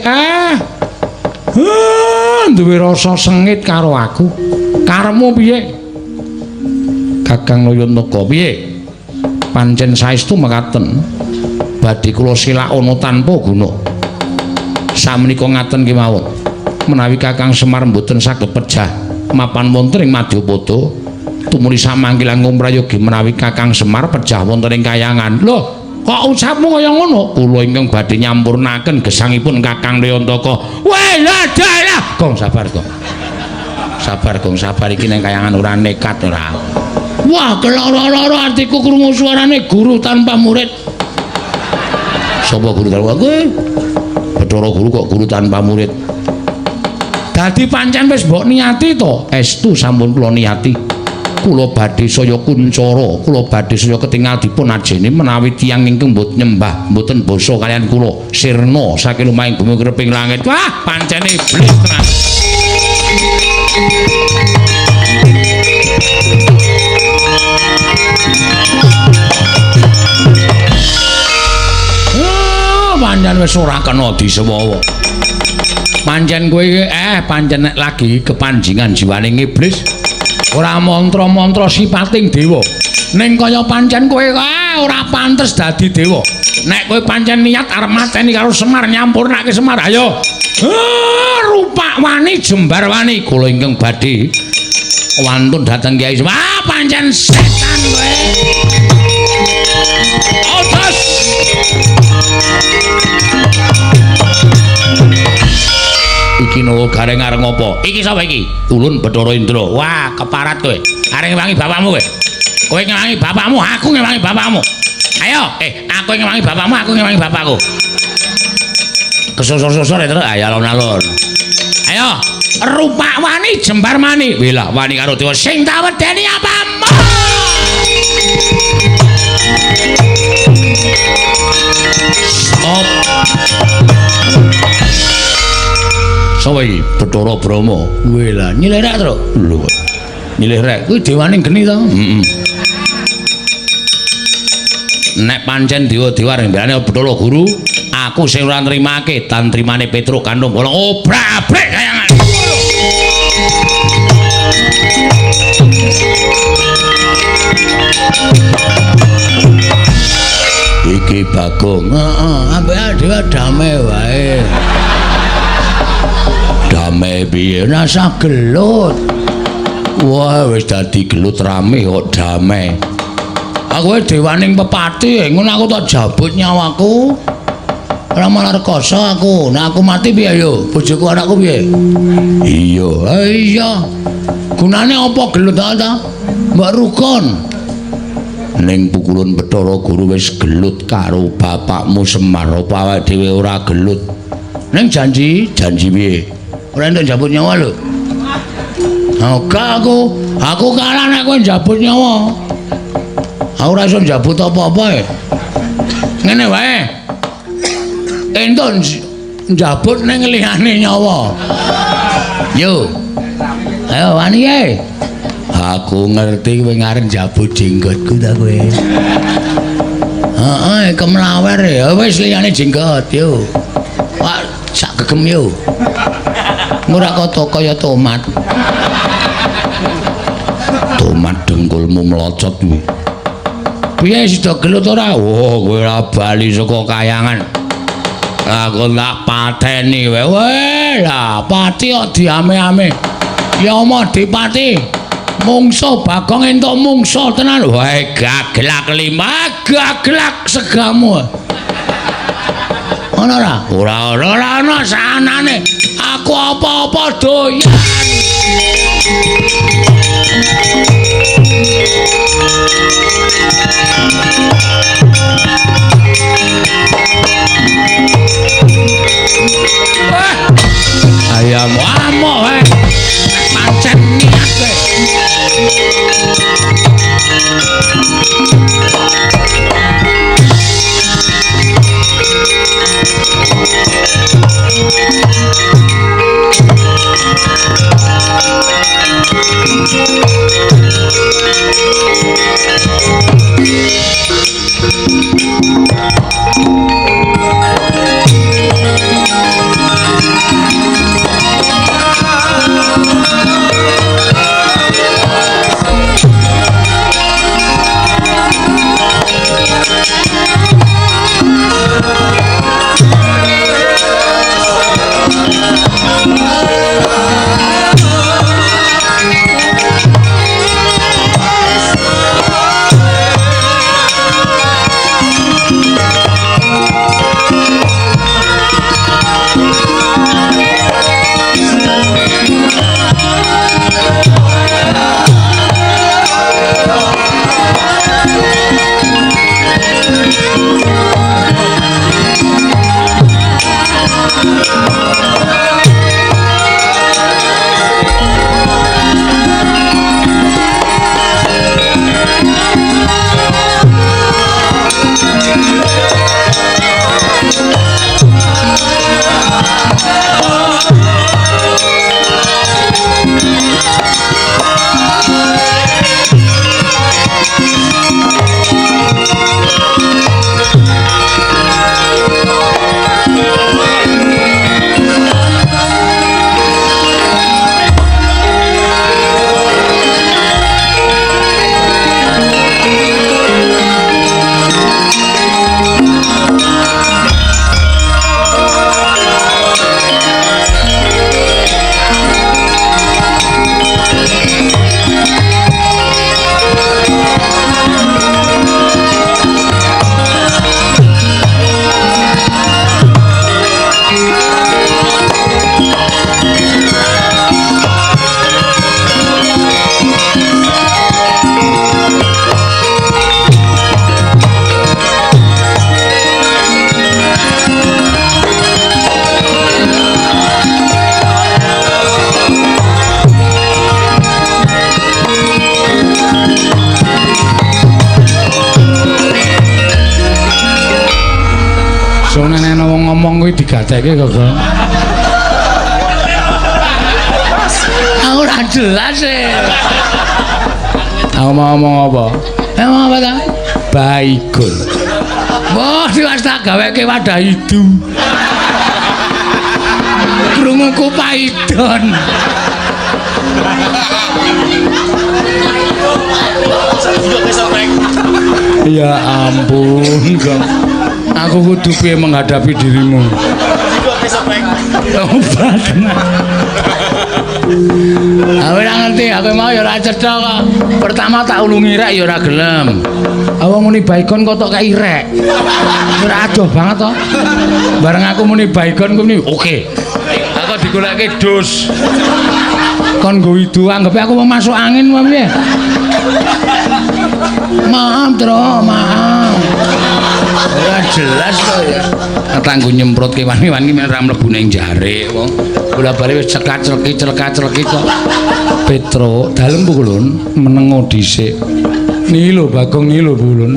duwe rasa sengit karo aku. Karepmu piye? Kakang Nayantaka piye? Pancen saestu mekaten. Badhe kula silak ana tanpa guna. Samenika ngaten kemawon. Menawi Kakang Semar mboten saged pejah mapan wonten ing Madyapada, tumuli samanggih langkung prayogi menawi Kakang Semar pejah wonten ing kayangan. Lho, kok ucapmu kaya ngono? Kula ingkang badhe nyampurnaken gesangipun Kakang Nayantaka. Weh, dalah. Gong sabar, Gong. Sabar, Gong, sabar iki ning kayangan ora nekat ora. Wah, keloro-loro atiku krungu suarane guru tanpa murid. Sapa guru tanpa murid? Bathara Guru kok guru tanpa murid. Dadi pancen wis mbok niati to, estu sampun kula niati. Kula badhe saya kuncara, kula badhe saya ketingal dipun ajeni menawi tiyang ingkang mboten nyembah, mboten basa kalian kula sirna saking lumahing bumi kreping langit. Wah, pancen iblis tenan. Pancen wis ora kena disewawa. Pancen kowe iki pancen nek lagi kepanjingan jiwane iblis ora mantra-mantra sipating dewa. Ning kaya pancen kowe ora pantes dadi dewa. Nek kowe pancen niat arep mateni karo Semar nyampurnake Semar, ayo. Rupak wani jembar wani kula ingkang badhe wantun dateng Kyai Semar. Ah, pancen setan kowe. Otos. Iki no gareng areng apa? Iki sapa iki? Ulun Bathara Indra. Wah, keparat kowe. Areng ngewangi bapakmu kowe. Kowe ngewangi bapakmu, aku ngewangi bapakmu. Ayo, aku ngewangi bapakmu, aku ngewangi bapakku. Kesosor-sosor terus ayo alon-alon. Ayo, rupa wani jembar mani. Wila wani karo dewa sing tak wedeni apamu. Stop. Sapa iki? Bathara Brahma. Wila nyilih rek terus. Lho. Nyilih rek kuwi dewaning geni to? Heeh. Nek pancen dewa-dewa rembeane Bathara Guru, aku sing ora nrimake tan trimane Petruk kandung bolong obrak-abrik kayangan. Iki Bagong. Heeh, ambek dewa damai wae. Damai piye rasa gelut. Wah, wis dadi gelut rame kok damai. Aku dewaning pepati, ngono aku tak jabut nyawaku. Ora malah rekoso aku. Nek aku mati piye yo? Bojoku anakku piye? Iya, iya. Gunane apa gelut ta? Mbak Rukun. Ning pukulun Bathara Guru wis gelut karo bapakmu Semar, apa awake dhewe ora gelut? Ning janji piye? Ora entuk jabut nyawa lho. Gak aku kalah nek kowe jabut nyawa. Aku ora iso njabut apa-apa. Ngene wae. Entuk njabut ning liyane nyawa. Yo. Ayo wani ae. Aku ngerti kowe ngarep njabut jenggotku ta kowe. Heeh, kemlawer ya wis liyane jenggot yo. Wah, sak gegem yo. Ora kaya tomat. Tomat dengkulmu melocot kuwi. Piye sida gelut ora? Oh, kowe ora bali saka kayangan. Aku tak pateni wae. Weh, lah pati kok diame-ame. Ya omah dipati. Mungsuh Bagong entuk mungsuh tenan. Wae gaglak lima, gaglak segamu. Ono ora? Ora ana sanane. Aku apa-apa doyan. Ayam amok wae. Pancen niat kowe. digatekke kok. Aku ora jelas e. Aku mau ngomong apa? Emang apa ta? Baikun. Wah, wis tak gaweke wadah itu. Krunguku paidon. Ya ampun, Kang. Aku kudu piye menghadapi dirimu. Obat. Aku ora ngerti, aku mau ya ora cetha kok. Pertama tak ulungi rek ya ora gelem. Awang muni baikon kok tok kei rek. Ora adoh banget to. Bareng aku muni baikon ku muni oke. Aku digoleki dus. Kon nggo idu anggepe aku mau masuk angin apa piye? Maaf, Tro, maaf. Ora jelas kok ya. Tanggo nyemprot kewan-kewan iki men ora mlebu ning jare wong. Bola-bali wis celka-celki kok. Petro, dalem Bu Kulun menengo dhisik. Niki lho Bagong niki lho Bu Kulun.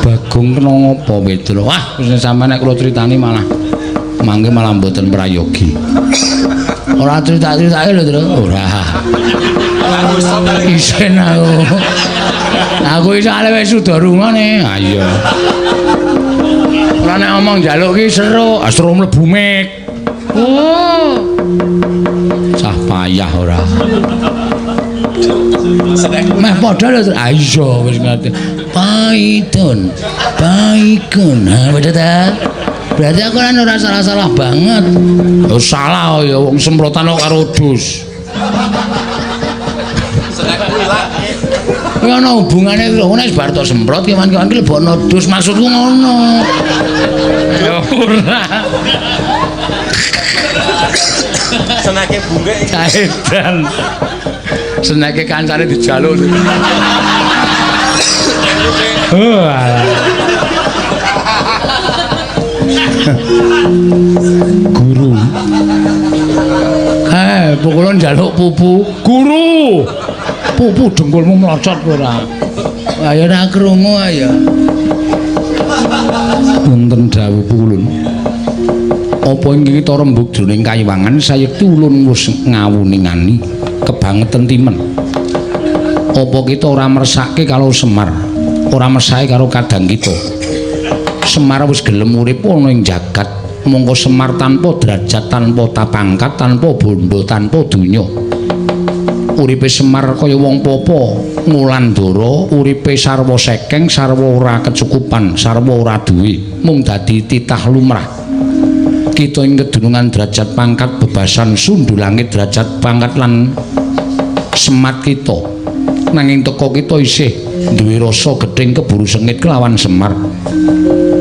Bagong kena ngopo Petro? Wah, wis sampeyan nek kula critani malah mangke malah mboten prayogi. Ora cerita-ceritake lho, Tro. Ora. Isen aku. Aku iso ale wis sudah rungane. Ha iya. Ora nek ngomong njaluk ki seru. Astro mlebu mik. Oh. Cah payah ora. Meh padha lho, Tro. Ha iya wis ngerti. Paidon. Baikun. Ha, beda ta? Berarti aku kan ora salah-salah banget. Oh salah ya wong semprotan kok karo dus. Kuwi ana hubungane lho, nek bar tok semprot kewan-kewan ki lebokno dus maksudku ngono. Ya ora. Senake bunge Edan. Seneke kancane dijaluk. Oh alah. Guru. Pukulan njaluk pupu. Guru. Pupu dengkulmu mlocot ora. Ayo ora krungu ayo. Wonten dawuh Pulun. Apa iki kita rembug jroning kayiwangan sayekti ulun wis ngawuningani kebangetan timen. Apa kita ora mersake kalau Semar, ora mersake karo kadang kita. Semar wis gelem urip ana ing jagat. Monggo Semar tanpa derajat, tanpa tapangkat, tanpa bondo, tanpa donya. Uripe Semar kaya wong popo, ngulandara, uripe sarwa sekeng, sarwa ora kecukupan, sarwa ora duwe, mung dadi titah lumrah. Kita ing kedunungan derajat pangkat bebasan sundu langit derajat pangkat lan semat kita. Nanging teko kita isih duwe rasa gedeng keburu sengit kelawan Semar.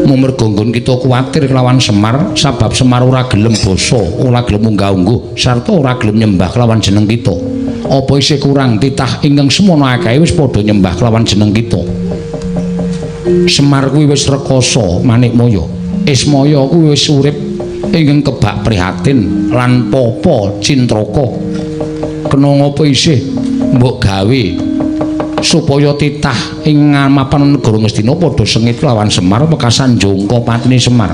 Mung merga nggon kita kuwatir kelawan Semar, sabab Semar ora gelem basa, ora gelem munggah-ungguh, sarta ora gelem nyembah kelawan jeneng kita. Apa isih kurang titah ingkang semono akeh wis padha nyembah kelawan jeneng kita. Semar kuwi wis rekoso manikmaya. Ismaya kuwi wis urip ingkang kebak prihatin lan papa cintraka. Kena ngapa isih mbok gawe supaya titah ing ngamapan negara Ngastina padha sengit lawan Semar wekasan jangka patine Semar.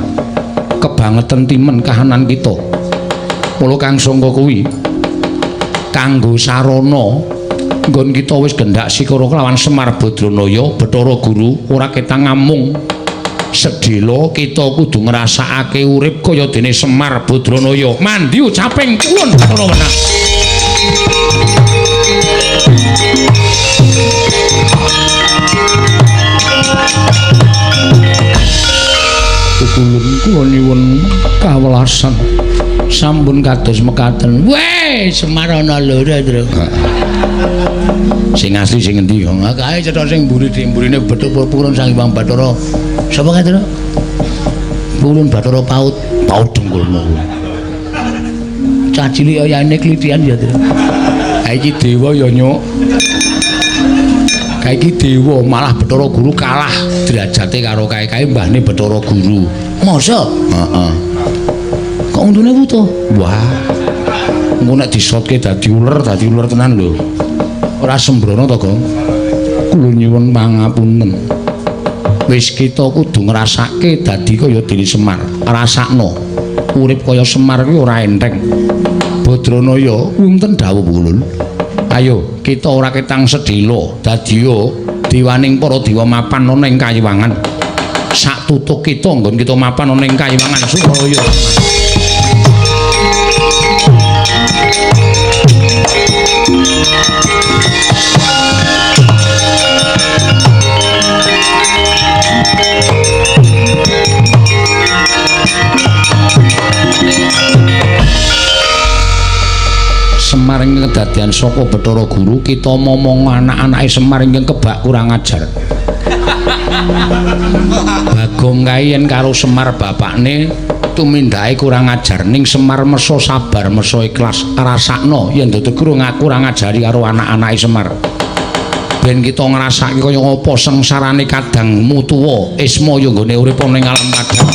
Kebangetan timen kahanan kita. Mula kang sangka kuwi kanggo sarana nggon kita wis gendhak sikara kelawan Semar Badranaya Bathara Guru ora ketang ngamung sedhela kita kudu ngrasakake urip kaya dene Semar Badranaya. Mandi ucaping kuwun para wenang. Kulun kula nyuwun kawelasan sampun kados mekaten. Weh, Semar ana loro, Tru. Sing asli sing endi kok? Kae cetha sing mburi dimburine Bathara Purun Sang Hyang Bathara. Sapa kae, Tru? Purun Bathara Paut. Paut dengkulmu kuwi. Cah cilik oyane klitian ya, Tru. Ha iki dewa ya, Nyuk. Kae iki dewa malah Bathara Guru kalah derajate karo kae-kae mbahne Bathara Guru. Masa? Heeh. Kok untune butuh? Wah. Engko nek disotke dadi uler tenan lho. Ora sembrono to, Gong. Kula nyuwun pangapunten. Wis kita kudu ngrasake dadi kaya dene Semar. Rasakno. urip kaya Semar kuwi ora enteng. Badranaya wonten dawuh ulun. Ayo kita ora ketang sedhela dadi diwaning para dewa mapan ana ing Kayiwangan. Sak tutuk kita nggon kita mapan ana ing Kayiwangan supaya Semar ing kedadian saka Bathara Guru kita momong anak-anake Semar ingkang kebak kurang ajar. Bagong kae yen karo Semar bapakne tumindake kurang ajar ning Semar mersa sabar mersa ikhlas rasakno yen dadi guru kurang ajari karo anak-anake Semar. Ben kita ngrasake kaya apa sengsarane kadang mutuwa isma ya nggone urip ning alam kadang.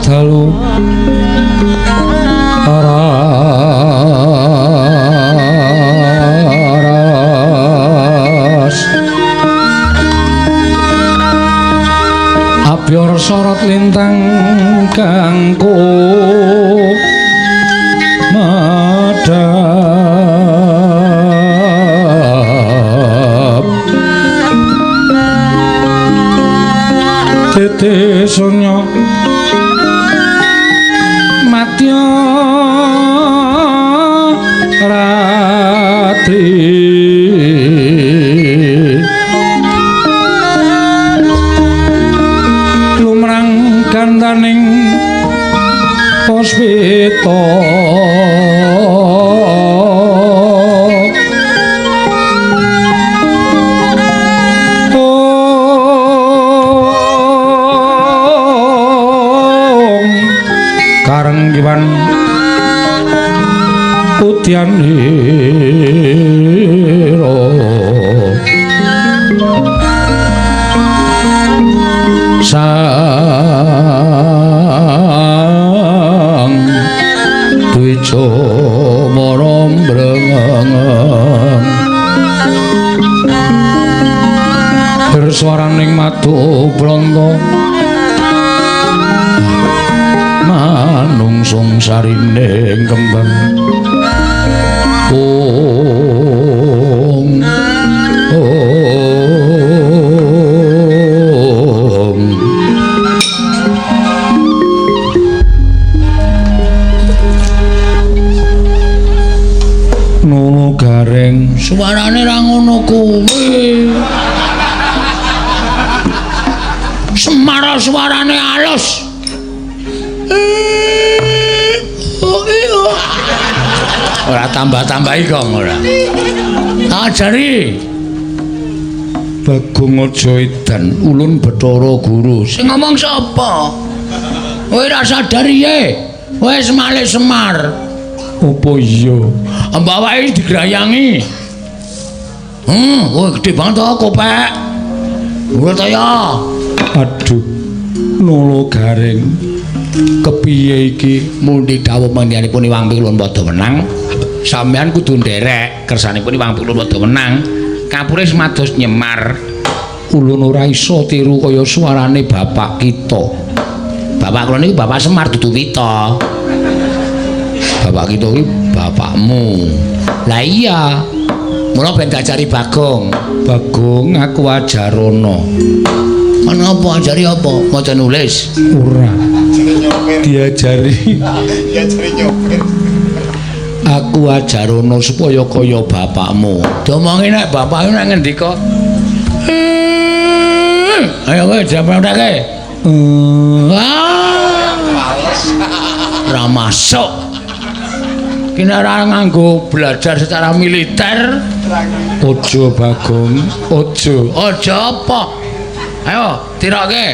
dalu aras abyor sorot lintang kanggo madhap tete sonya matya ratri lumrang gandaning puspita karenggiwan udyane swaraning madu blonto manungsung sarining kembang Om Nono gareng suarane ra ngono kuwi Semar suarane alus ora tambah-tambahi kong ora ajari Bagong aja edan ulun Bathara Guru sing ngomong sapa kowe ra sadar ye wis malih Semar apa iya mbawake digrayangi kowe gedhe banget to kopek ora ta ya aduh Nolo Gareng kepiye iki mundi dawuh mangyanipun Iwang Pikulun padha menang sampean kudu nderek kersanipun Iwang Pikulun padha menang kapure semados nyemar ulun ora iso tiru kaya suarane bapak kita bapak kula niku Bapak Semar dudu Wita bapak kita iki bapakmu lah iya mula ben diajari Bagong aku ajarono ana apa ajari apa maca nulis ora diajari nyopir aku ajarono supaya kaya bapakmu diomongi nek bapakmu nek ngendika ayo kowe diapake ra masuk kene ora nganggo belajar secara militer ojo Bagong ojo apa ayo tirake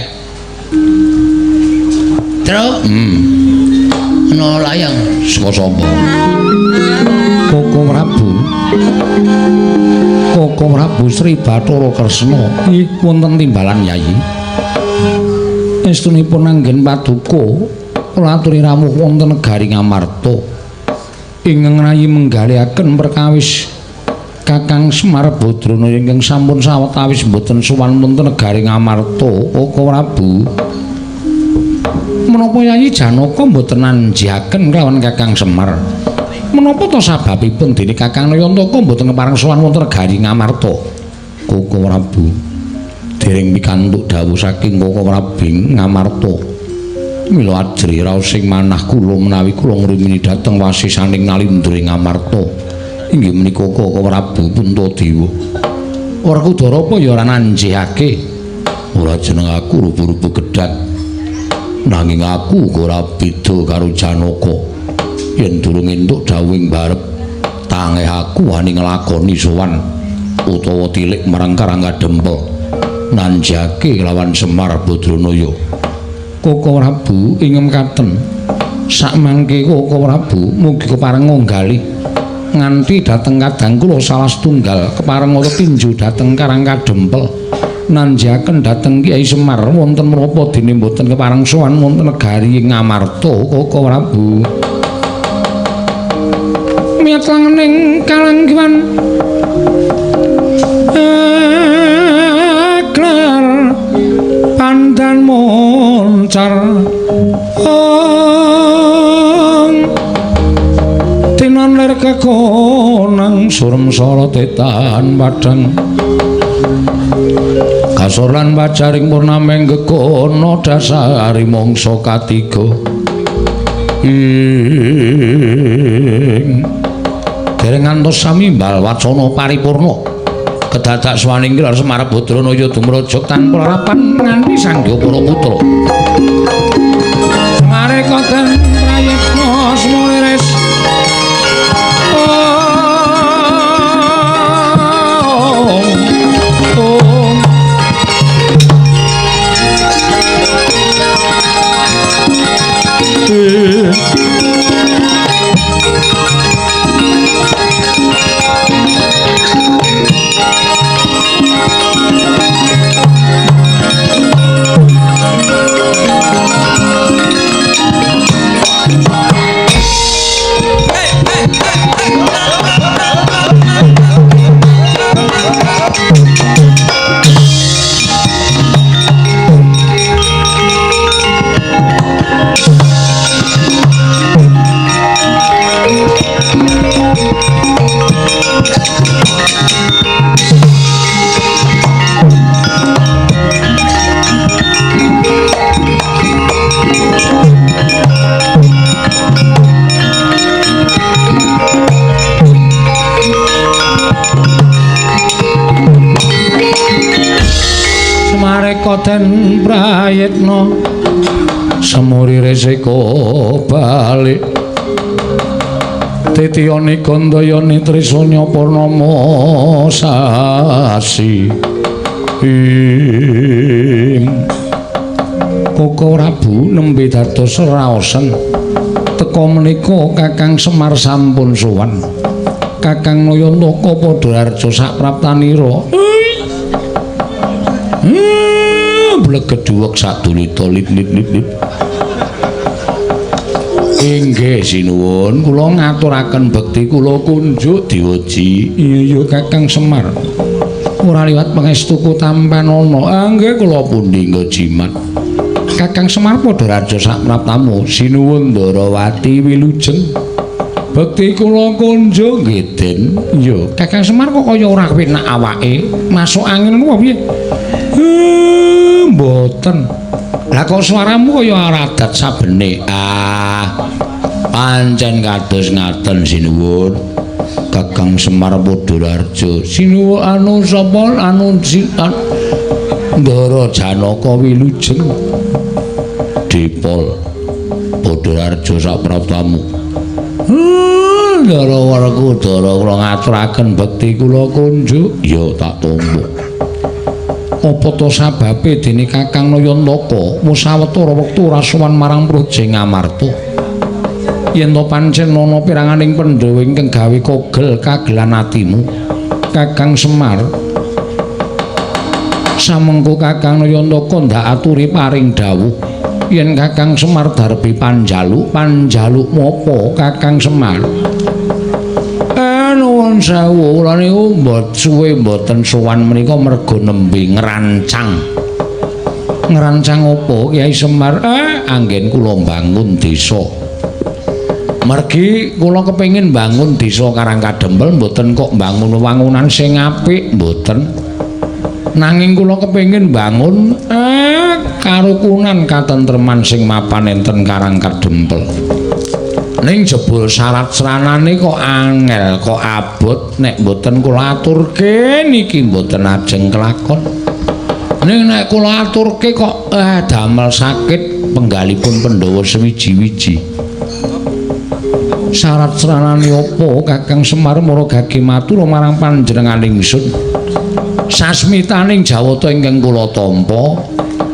tiro ana layang sapa Koko Prabu Sri Bathara Kresna wonten timbalan Yayi estunipun anggen paduka kula aturi rawuh wonten negari Ngamarta ingkang rayi menggalihaken perkawis Kakang Semar Badrana ingkang sampun sawetawis mboten sowan wonten negari Ngamarta Koko Prabu menapa Yayi Janaka mboten nanjihaken kelawan Kakang Semar menapa to sababipun dene Kakang Nayantaka mboten kepareng sowan wonten negari Ngamarta Koko Prabu dereng pikantuk dawuh saking Koko Prabu Ngamarta mila ajri raos sing manah kula menawi kula ngrimini dhateng wasisaning nalindring Ngamarta inggih menika Koko Prabu Puntadewa ora kudara apa ya ora nanjihake ora jeneng aku rupu-rupu gedhat nanging aku ora beda karo Janaka yen durung entuk dawuhing barep tangeh aku wani nglakoni sowan utawa tilik marang Karangga Dempel nanjake kelawan Semar Badranaya Koko Prabu ingem katen sakmangke Koko Prabu mugi kepareng nggali nganti dhateng kadang kula salah setunggal kepareng tinju dhateng Karangga Dempel nanjaken dhateng Kyai Semar wonten menapa dene mboten kepareng sowan wonten negari Ngamarta Koko Prabu miat langening kalanggiwan ekler pandan moncar tinon lir kekonang surem sara tetan padhang kasor lan pacaring purnameng gekono dasari mangsa katiga dereng ngantos samimbal wacana paripurna kedadak swaning gelar Semar Badranaya dumrajak tanpa larapan nganti sangga para putra Semare koten prayitna sumuliris ngareka den prayitna semuri resiko balik titiyane gandayane trisanya purnama sasi Koko Prabu nembe dados raosen teka menika Kakang Semar sampun sowan Kakang Nayantaka padha arja sapraptanira bleget duwek sadulita lit-lit inggih sinuwun kula ngaturaken bekti kula kunjuk diweji iya Kakang Semar ora liwat pangestuku tampan ana nggih kula pundi nggo jimat Kakang Semar padha raja sapraptamu sinuwun Ndarawati wilujeng bekti kula kunjuk nggih Den iya Kakang Semar kok kaya ora kepenak awake masuk angin apa piye mboten lah kok suaramu kaya aradat sabene pancen kados ngaten sinuwun Kakang Semar Padhararja sinuwun anu sapa anu Ndara Janaka wilujeng Dipol Padhararja sapraptamu Ndara Werkudara kula ngaturaken bekti kula kunjuk ya tak tampa apa to sababe dene Kakang Nayantaka musawetara wektu rasuwan marang Praja Ngamarta yen to pancen ana piranganing Pandhawa ingkang gawe kogel kagelan atimu Kakang Semar samengko Kakang Nayantaka ndak aturi paring dawuh yen Kakang Semar darbi panjaluk mopo Kakang Semar nuwun sewu kula niku suwe mboten sowan menika merga nembe ngrancang apa Kyai Semar anggen kula bangun desa mergi kula kepengin bangun desa Karangkadempel mboten kok bangun wangunan sing apik mboten nanging kula kepengin bangun karukunan katentreman sing mapan enten Karangkadempel ning jebul syarat seranane kok angel kok abot nek mboten kula aturke niki mboten ajeng kelakon ning nek kula aturke kok damel sakit penggalipun Pandhawa sewiji-wiji syarat seranane apa Kakang Semar maragake matur marang panjenenganing ingsun sasmitaning jawata ingkang kula tampa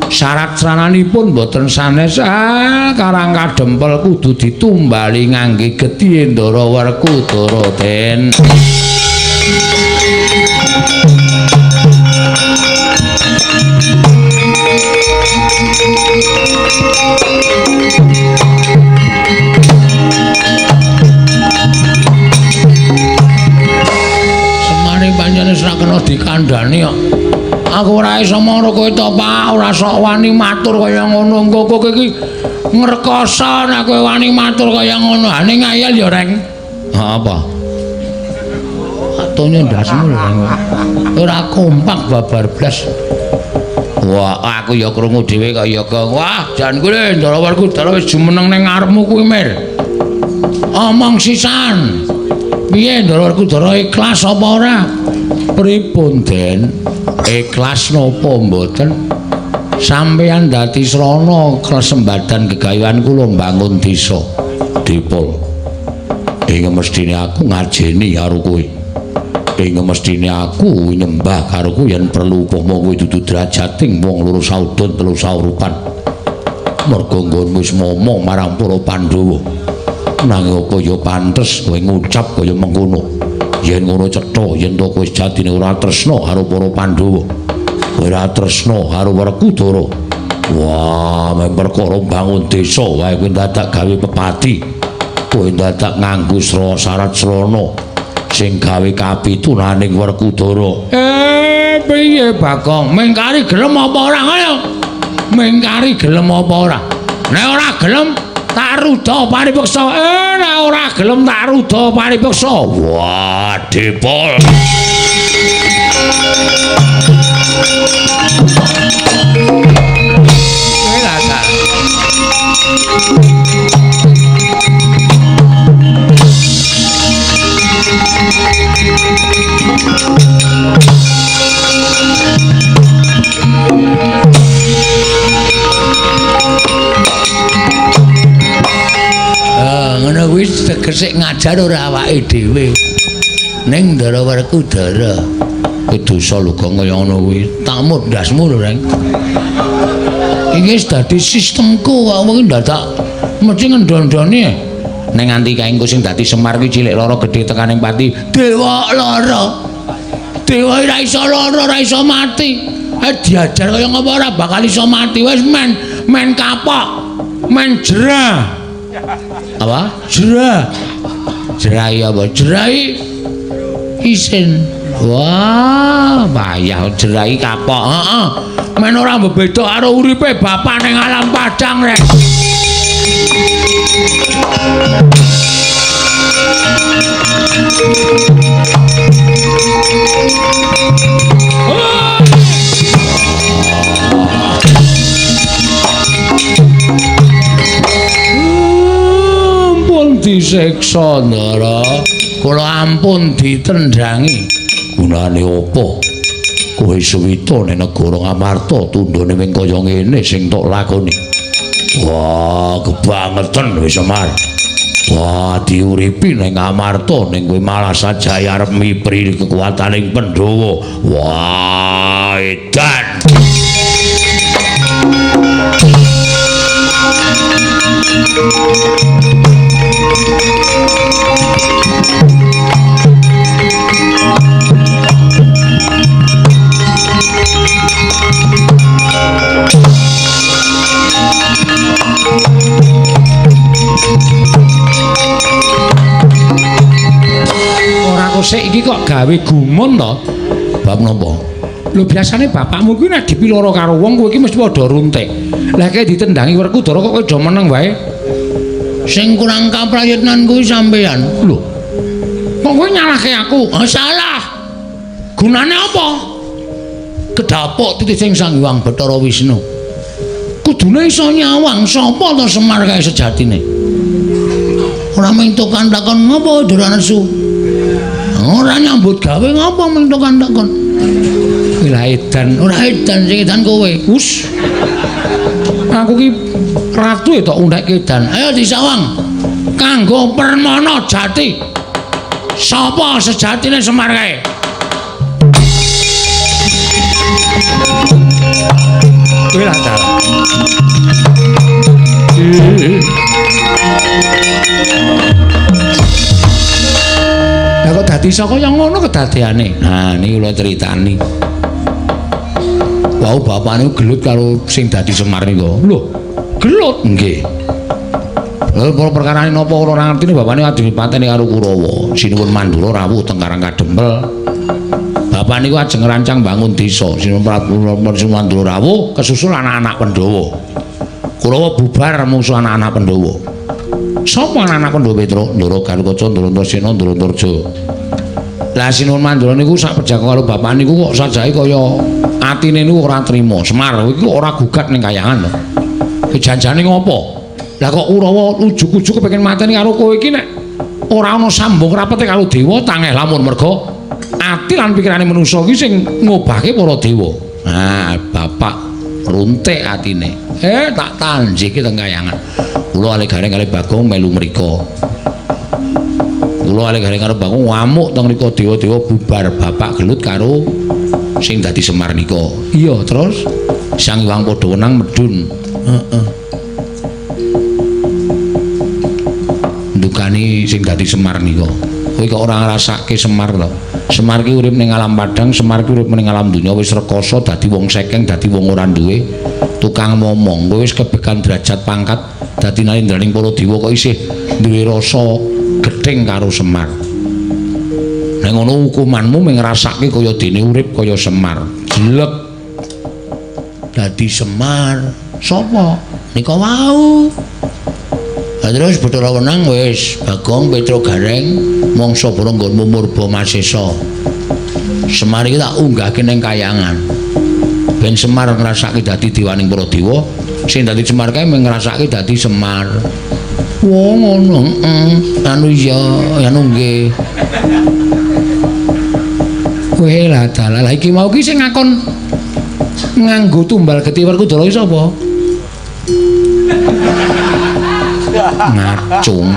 syarat serananipun boten sanes Karangkadempel kudu ditumbali ngangge gedhi Ndara Werkudara Den Semare panjenengan ora kena dikandhani kok aku ora iso mara kowe to Pak ora sok wani matur kaya ngono engko kowe iki ngrekoso nek kowe wani matur kaya ngono ning ngayal ya reng apa atonya ndasmu ora kompak babar blas wah aku ya krungu dhewe kaya wah jan kuwi Ndara Werkudara wis jumeneng ning ngarepmu kuwi mir omong sisan piye Ndara Werkudara ikhlas apa ora pripun Den ikhlas napa mboten sampeyan dadi srana kesembadan gegayuhan kula mbangun desa Dipol ing mestine aku ngajeni karo kowe ing mestine aku nyembah karo kowe yen perlu upama kowe dudu drajating wong loro saudon telu saurupan merga nggonmu wis momong marang para Pandhawa nanging apa ya pantes kowe ngucap kaya mengkono yen ngono cetha yen to kowe jadine ora tresna karo para Pandhawa ora tresna karo Werkudara wah mek perkara bangun desa wae kowe dadak gawe pepati kowe dadak nganggo syarat srana sing gawe kapitunaning Werkudara piye Bagong mengkari gelem apa ora ngono mengkari gelem apa ora nek ora gelem tak rudha paripeksa nek ora gelem tak rudha paripeksa wah Dipol sik ngajar ora awake dhewe. Ning Ndara Werkudara. Dosa lho kok kaya ngono kuwi. Tak mundasmu lho, Reng. Iki wis dadi sistemku kok kuwi dadak mesti ngendondone. Ning nganti kae engko sing dadi Semar kuwi cilik lara gedhe tekaning pati. Dewa lara. Dewa ora iso lara, ora iso mati. Diajar kaya ngapa ora bakal iso mati. Wis men kapok. Men jerah. Apa? Jerah. Jerai apa? Jerai isin. Wah, bayah jerai kapok. Heeh. Men ora mbeda karo uripe bapak ning alam padang rek. Ampun disiksa Ndara. Kula ampun ditendangi. Gunane apa? Kowe suwita ning negara Ngamarta tundhone ming kaya ngene sing tok lakoni. Wah, kebangetan wis Semar. Wah, diuripi ning Ngamarta ning kowe malah sajaya arep mipri kekuataning Pandhawa. Wah, edan. Sik iki kok gawe gumun to? Bab napa? Lho biasane bapakmu kuwi nek dipiloro karo wong kowe iki mesti padha runtik. Lah kae ditendangi Werkudara kok kowe do meneng wae. Sing kurang kaprayitnan kuwi sampean. Lho. Kok kowe nyalahke aku? Salah. Gunane apa? Kedapuk titik sing Sang Hyang Bathara Wisnu. Kudune iso nyawang sapa to Semar kae sejatine. Ora mentuk kantakon ngopo Ndara nesu? Ora nyambut gawe ngapa mentuk kantakon? Lah edan, ora edan sing edan kowe. Us. Aku ki ratu ya tok undhake edan. Ayo disawang. Kanggo permana jati. Sapa sejatine Semar kae? Kowe lah ta. Lah kok dadi saka yang ngono kedadeane. Nah, niki kula critani. Wau bapakne gelut karo sing dadi Semar niku. Lho, gelut nggih. Lha perkarane napa ora ngerti bapakne ajeng pateni karo Kurawa. Sinuwun Mandura rawuh teng Karang Kadempel. Bapak niku ajeng rancang bangun desa. Sinuwun Prabu Mandura rawuh kesusul anak-anak Pandhawa. Kurawa bubar musuh anak-anak Pandhawa. Sapa anak-anak Pandhawa Petruk? Ndara Galukaca, Ndara Antarsena, Ndara Antarja. Lah Sinuwun Mandura niku sak pejaka karo bapak niku kok sajake kaya atine niku ora trima. Semar iki ora gugat ning kayangan lho. Kejanjane ngopo? Lah kok Kurawa ujug-ujug kepengin mateni karo kowe iki nek ora ana sambung rapete karo dewa tangeh lamun merga ati lan pikirane manungsa iki sing ngobahke para dewa. Nah, bapak runtik atine. Tak tanjiki teng kayangan. Kula ale gareng kali Bagong melu mriko. Kula ale gareng karo Bagong ngamuk teng mriko dewa-dewa bubar. Bapak gelut karo sing dadi Semar nika. Iya, terus Sang Hyang padha wenang medun. Heeh. Ndukani sing dadi Semar nika. Kowe kok ora ngrasake Semar to? Semar ki urip ning alam padang, Semar ki urip ning alam donya wis rekoso dadi wong sekeng, dadi wong ora duwe tukang momong. Kowe wis kebekan derajat pangkat dadi nalindraning para dewa kok isih duwe rasa gedeng karo Semar. Nek ngono hukumanmu mung ngrasake kaya dene urip kaya Semar. Jelek. Dadi Semar. Sapa? Nika wau. Terus Bathara Wenang wis Bagong Petruk Gareng mangsa para nggonmu Murba Masesa. Semar iki tak unggahke ning kayangan. Ben Semar ngrasake dadi dewaning para dewa, sing dadi Semar kae mung ngrasake dadi Semar. Wong ngono, anu iya, anu nggih. Kowe lah dalah iki mau ki sing ngakon nganggo tumbal Geti Werkudara iki sapa? Ngacung.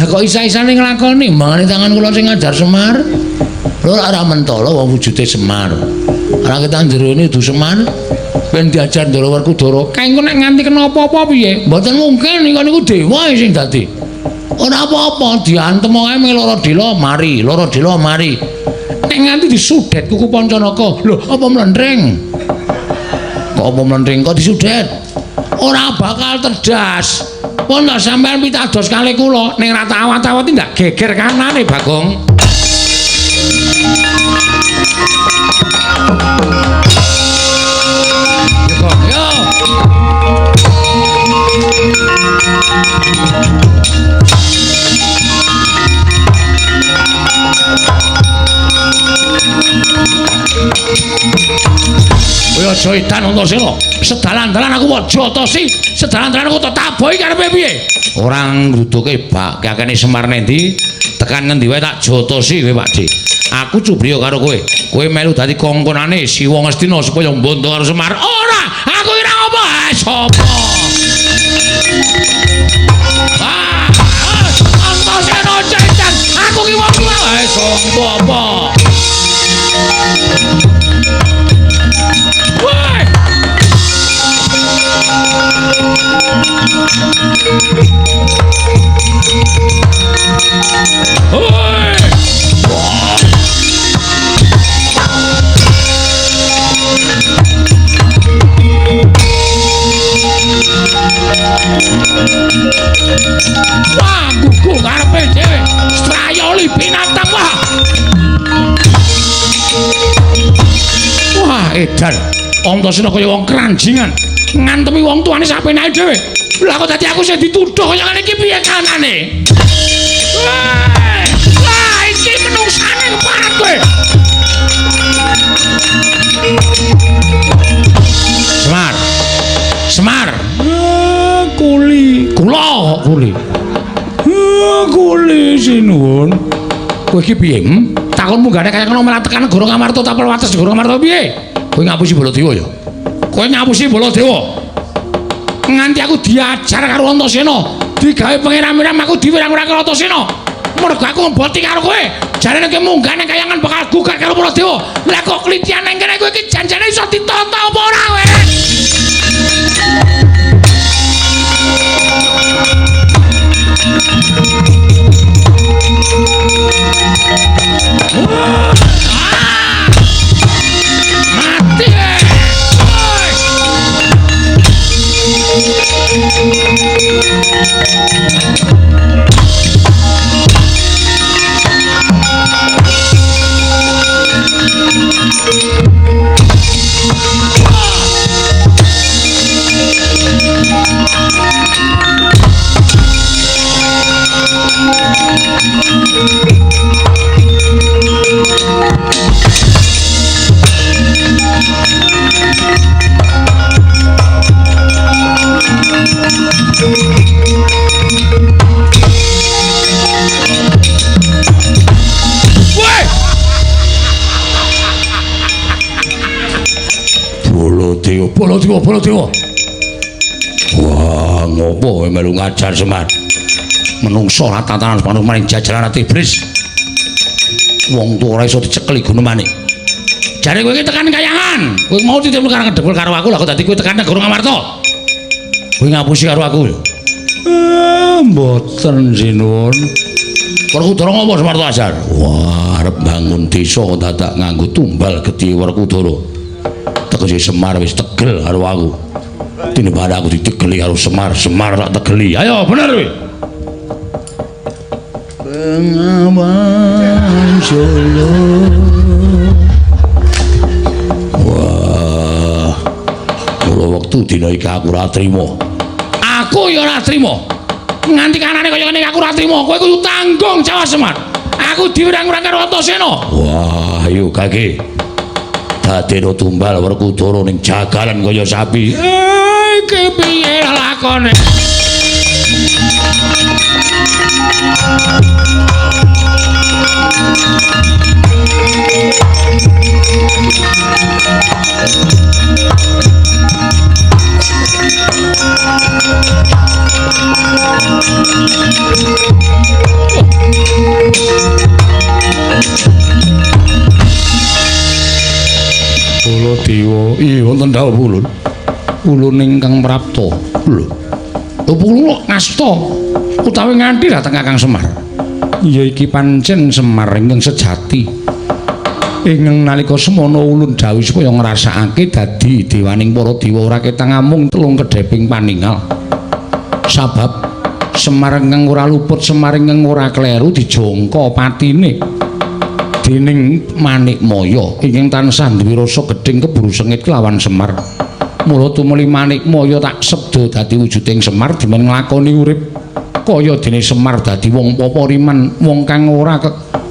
kok isa-isane nglakoni mangane tangan kula sing ngajar Semar. Lho ora mentala wong wujude Semar. Ora ketan jerone du Semar. Ben diajar Ndara Werkudara. Kengko nek nganti kena apa-apa piye? Mboten mungkin niku dewa sing dadi. Ora apa-apa, diantem wae loro dila mari, loro dila mari. Nek nganti disudet kuku Pancanaka. Lho, apa mlendring? Kok apa mlendring kok disudet? Ora bakal terdas. Pun lho sampean pitados kali kula ning ra tawat-tawati ndak geger kanane Bagong. Yo. Kaya Joidan Antasena, sedalan-dalan aku waja tosi, sedalan-dalan aku tak tabohi karepe piye? Ora ngruduke bak kakene Semar nendi, tekan ngendi wae tak jotosi kowe Pakde. Aku cubriya karo kowe. Kowe melu dadi kongkonane Siwa Ngastina supaya mbondo karo Semar. Ora, aku ora ngopo. Sapa? Antasena Joidan, aku ki wong tuwa. Sapa apa? Wah, gugu karepe dhewe. Strayoli binatang wah. Wah, edan. Antasena kaya wong kranjingan. Ngantemi wong tuane sapenake dhewe. Lah kok dadi aku sing dituduh kaya ngene iki piye kanane? Lah iki menungsane keparat kowe. Semar. Semar. Kuli. Kula kuli. Kuli sinuwun. Kowe iki piye? Takon munggane kaya kena melat tekan Goro Ngamarta tapel wates Goro Ngamarta piye? Kowe ngapusi Baladewa ya? Kowe ngapusi Baladewa. Nganti aku diajar karo Antasena, digawe pengiram-iram aku diwirang-wirang karo Antasena. Mergo aku ngeboti karo kowe. Jarene kowe munggah nang kayangan bakal gugat karo Baladewa. Lah kok klitian nang kene kowe iki janjane iso ditata apa ora kowe? Mati. Baladewa. Wah, ngopo kowe melu ngajar Semar? Menungso ora tatanan manung maring jajaran iblis. Wong tuwa ora iso dicekeli gunemane. Jare kowe iki tekan kayangan. Kowe mau ditemu karo kedepul karo aku lah kok dadi kowe tekan Goro Ngamarta. Kowe ngapusi karo aku. Mboten sinuwun. Werkudara ngopo Semar ajar? Wah, arep bangun desa dadak nganggo tumbal gedhe Werkudara. Tegese Semar wis tegel karo aku. Tinimbang aku ditegeli karo Semar tak tegeli. Ayo bener kowe. Bengawan Solo. Wah. Mula wektu dina iki aku ora trima. Aku ya ora trima. Nganti kanane kaya ngene aku ora trima. Kowe kudu tanggung jawab Semar. Aku diwirang-wirang karo Antasena. Wah, ayo kake. Dadeno tumbal Werkudara ning jagalan kaya sapi. Iki piye lakone? Baladewa. Iya wonten dawuh ulun. Ulun ingkang prapta. Lho. Kula ngasta utawi nganti dhateng Kakang Semar. Ya iki pancen Semar ingkang sejati. Ingkang nalika semana ulun dawuh supaya ngrasakake dadi dewaning para dewa ora ketang amung telung kedheping paningal. Sabab Semar ingkang ora luput, Semar ingkang ora kleru dijangka patine dening Manikmaya ingkang tansah duwe rasa gedhing keburu sengit kelawan Semar. Mula tumuli Manikmaya tak sebda dadi wujuding Semar dimen nglakoni urip kaya dene Semar dadi wong papariman, wong kang ora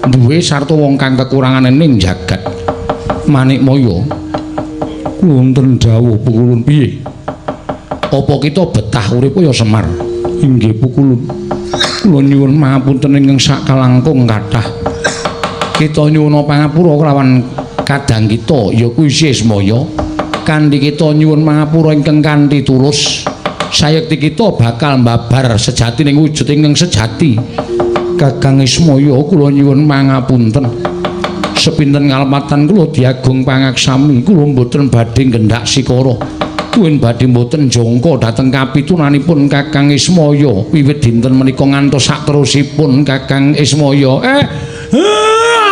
duwe sarta wong kang kekurangan ning jagat. Manikmaya wonten dawuh pukulun piye? Apa kita betah urip kaya Semar? Inggih pukulun. Kula nyuwun pangapunten ingkang sakalangkung kathah. Kita nyuwun pangapura kelawan kadang kita ya kuwi Sismaya. Kanthi kita nyuwun pangapura ingkang kanthi tulus. Sayekti kita bakal mbabar sejatining wujud ingkang sejati. Kakang Ismaya kula nyuwun pangapunten. Sepinten ngalematan kula diagung pangaksami, kula mboten badhe gendhak sikara. Kuwi badhe mboten jangka dhateng kapitunanipun Kakang Ismaya wiwit dinten menika ngantos sakterusipun Kakang Ismaya.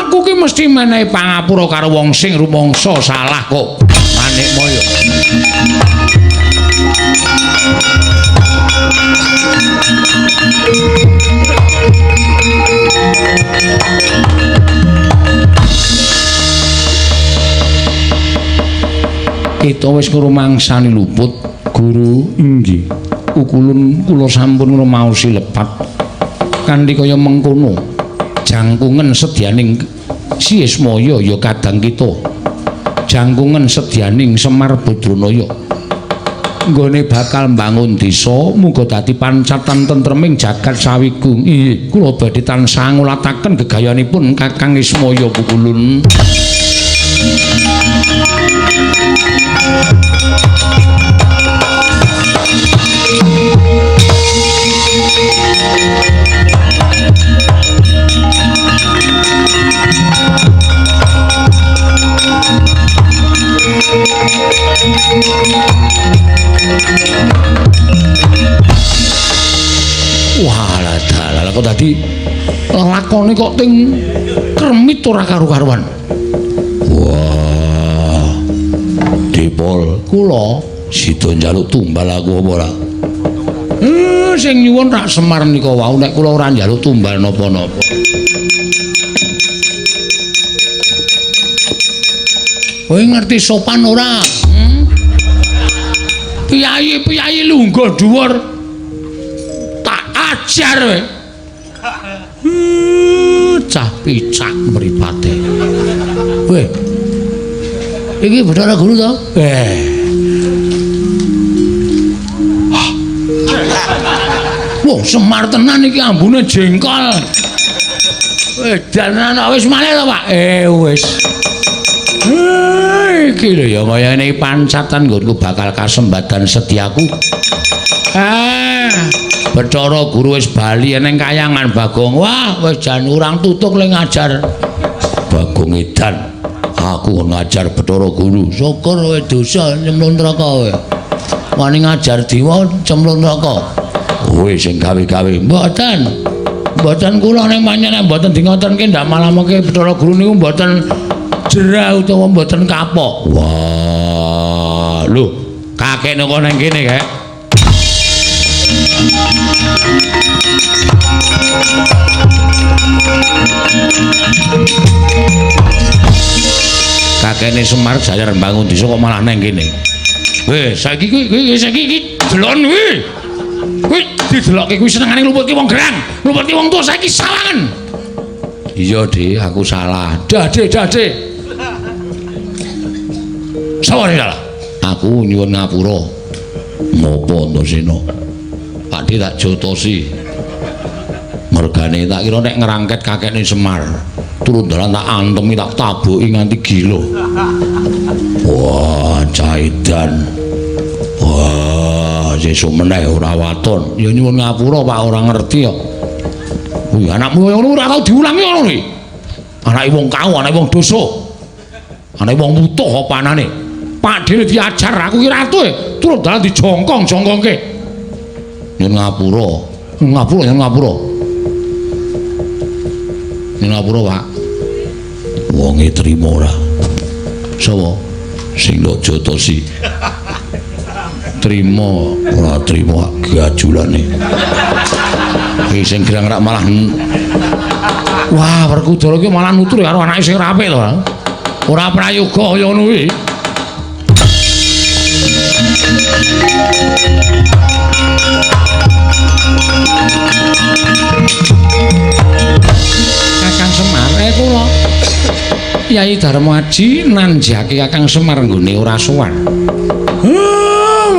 Aku ki mesti menehi pangapura karo wong sing rumangsa salah kok. Manikmaya. Kita wis ngrumangsani luput, Guru. Inggih. Ukulun kula sampun ngrumaosi lepat. Kanthi kaya mengkono, jangkungen sedyaning Sismaya ya kadang kita. Jangkungen sedyaning Semar Badranaya. Nggone bakal mbangun desa, muga dadi pancatan tentreming jagat sawigung. Inggih, kula badhe tansah ngulataken gegayanipun Kakang Ismaya pukulun. Walah dalah kok dadi lakone kok ting kremit ora karu-karuan. Wah. Dipol kula sida njaluk tumbal aku apa ora? Sing nyuwun rak Semar nika wau nek kula ora njaluk tumbal napa-napa. Kowe ngerti sopan ora? Piyayi lungguh dhuwur tak ajar kowe. Cah picak mripate. Kowe. Iki Bathara Guru to? Wong Semar tenan iki ambune jengkol. Edan wis malih to, Pak? Wis. Iki lho ya kayane pancatan nggonku bakal kasembadan sediaku. Bathara Guru wis bali ning kayangan Bagong. Wah, wis jan urang tutuk le ngajar. Bagong edan. Aku ngajar Bathara Guru. Syukur kowe dosa nyemplung neraka kowe. Wani ngajar dewa cemplung neraka. Kowe sing gawe-gawe mboten. Mboten kula ning panjenengan mboten dingotenke ndak malamake Bathara Guru niku mboten jerah utawa mboten kapok. Wah, lho, kakekne kok nang kene kae. Kakekne Semar jajar bangun desa kok malah nang kene. Weh, saiki kuwi saiki delon kuwi. Kuwi didelokke kuwi senengane ngluputke wong gerang, ngluputke wong tuwa saiki sawangen. Iya, Dik, aku salah. Dik. Saware salah. Aku nyuwun ngapura. Napa Antasena? Pakde tak jotosi. Mergane tak kira nek ngrangket kakekne Semar. Turun dalan tak antemi tak tabuki nganti gila. Wah, caidan. Wah, sesuk meneh ora waton. Ya nyuwun ngapura Pak, ora ngerti kok. Kuwi anakmu ngono ora tau diulangi ngono iki. Anake wong kau, anake wong dosa. Anake wong butuh apa anane? Pakdene diajar aku ki ratu e. Terus dalan dijongkong-jongkongke. Yen ngapura. Yen ngapura, Pak. Wonge trima ora. Sapa? Sing ndok jotosi. Trima ora trima gajulane. Iki sing gerang rak malah wah, Werkudara ki malah nutur karo anake sing apik to. Ora prayoga kaya ngono kuwi. Kakang Semar kula Kyai Darmaji nanjake Kakang Semar nggone ora sowan.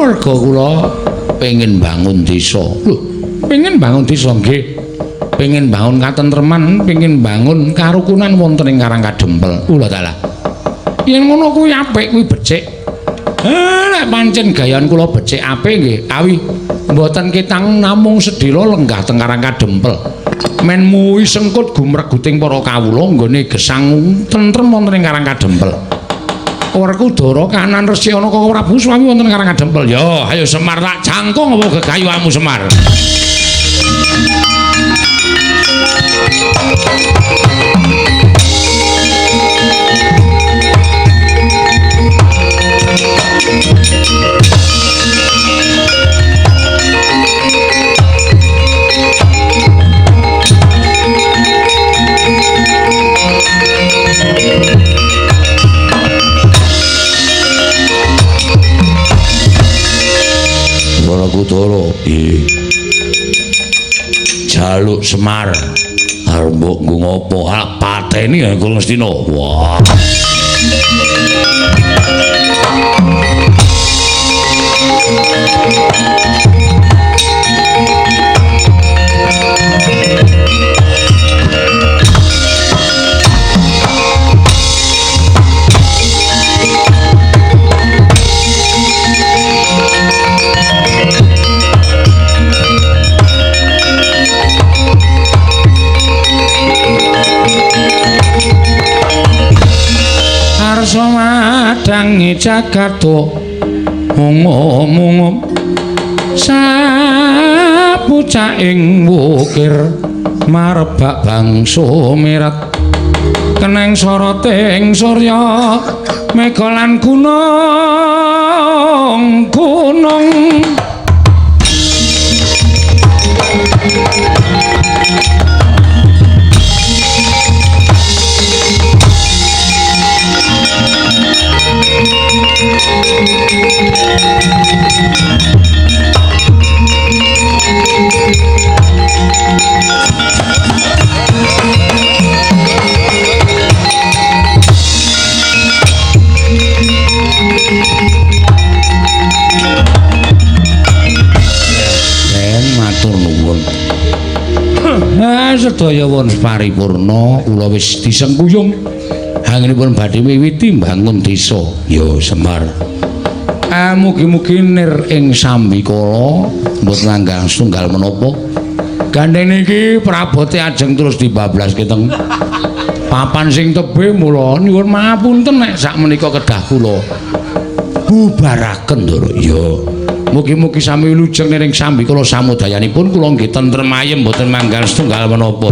Merga kula pengin bangun desa. Lho, pengin bangun desa nggih. Pengin bangun katentreman, pengin bangun karukunan wonten ing Karang Kadempel. Ula dalah. Yen ngono kuwi apik, kuwi becik. Nek pancen gayan kula becik apik nggih, awi mboten ketang namung sedhela lenggah teng Karang Kadempel. Men muwi sengkut gumreguting para kawula nggone gesang tentrem wonten ing Karang Kadempel. Werkudara kanan resi ana Kaka Prabu Swami wonten Karang Kadempel. Yo, ayo Semar tak jangkung apa gegayuhanmu Semar. Werkudara jaluk Semar arep mbok nggo ngopo pateni ya Kul Ngastina. Wah, madangi jagato ngomong sapucaing wukir marebak bangsa merat keneng soroting surya mega lan gunung sedaya won paripurna kula wis disengkuyung anggenipun badhe miwiti mbangun desa ya Semar. Mugi-mugi nir ing sambikala mboten langgang setunggal menapa gandeng niki prabote ajeng terus dibablaske teng papan sing tebih mula nyuwun mapunten nek sakmenika kedah kula bubaraken ndoro ya. Mugi-mugi sami wilujeng ning sambikala samudayanipun kula nggih tentrem ayem mboten manggal setunggal menapa.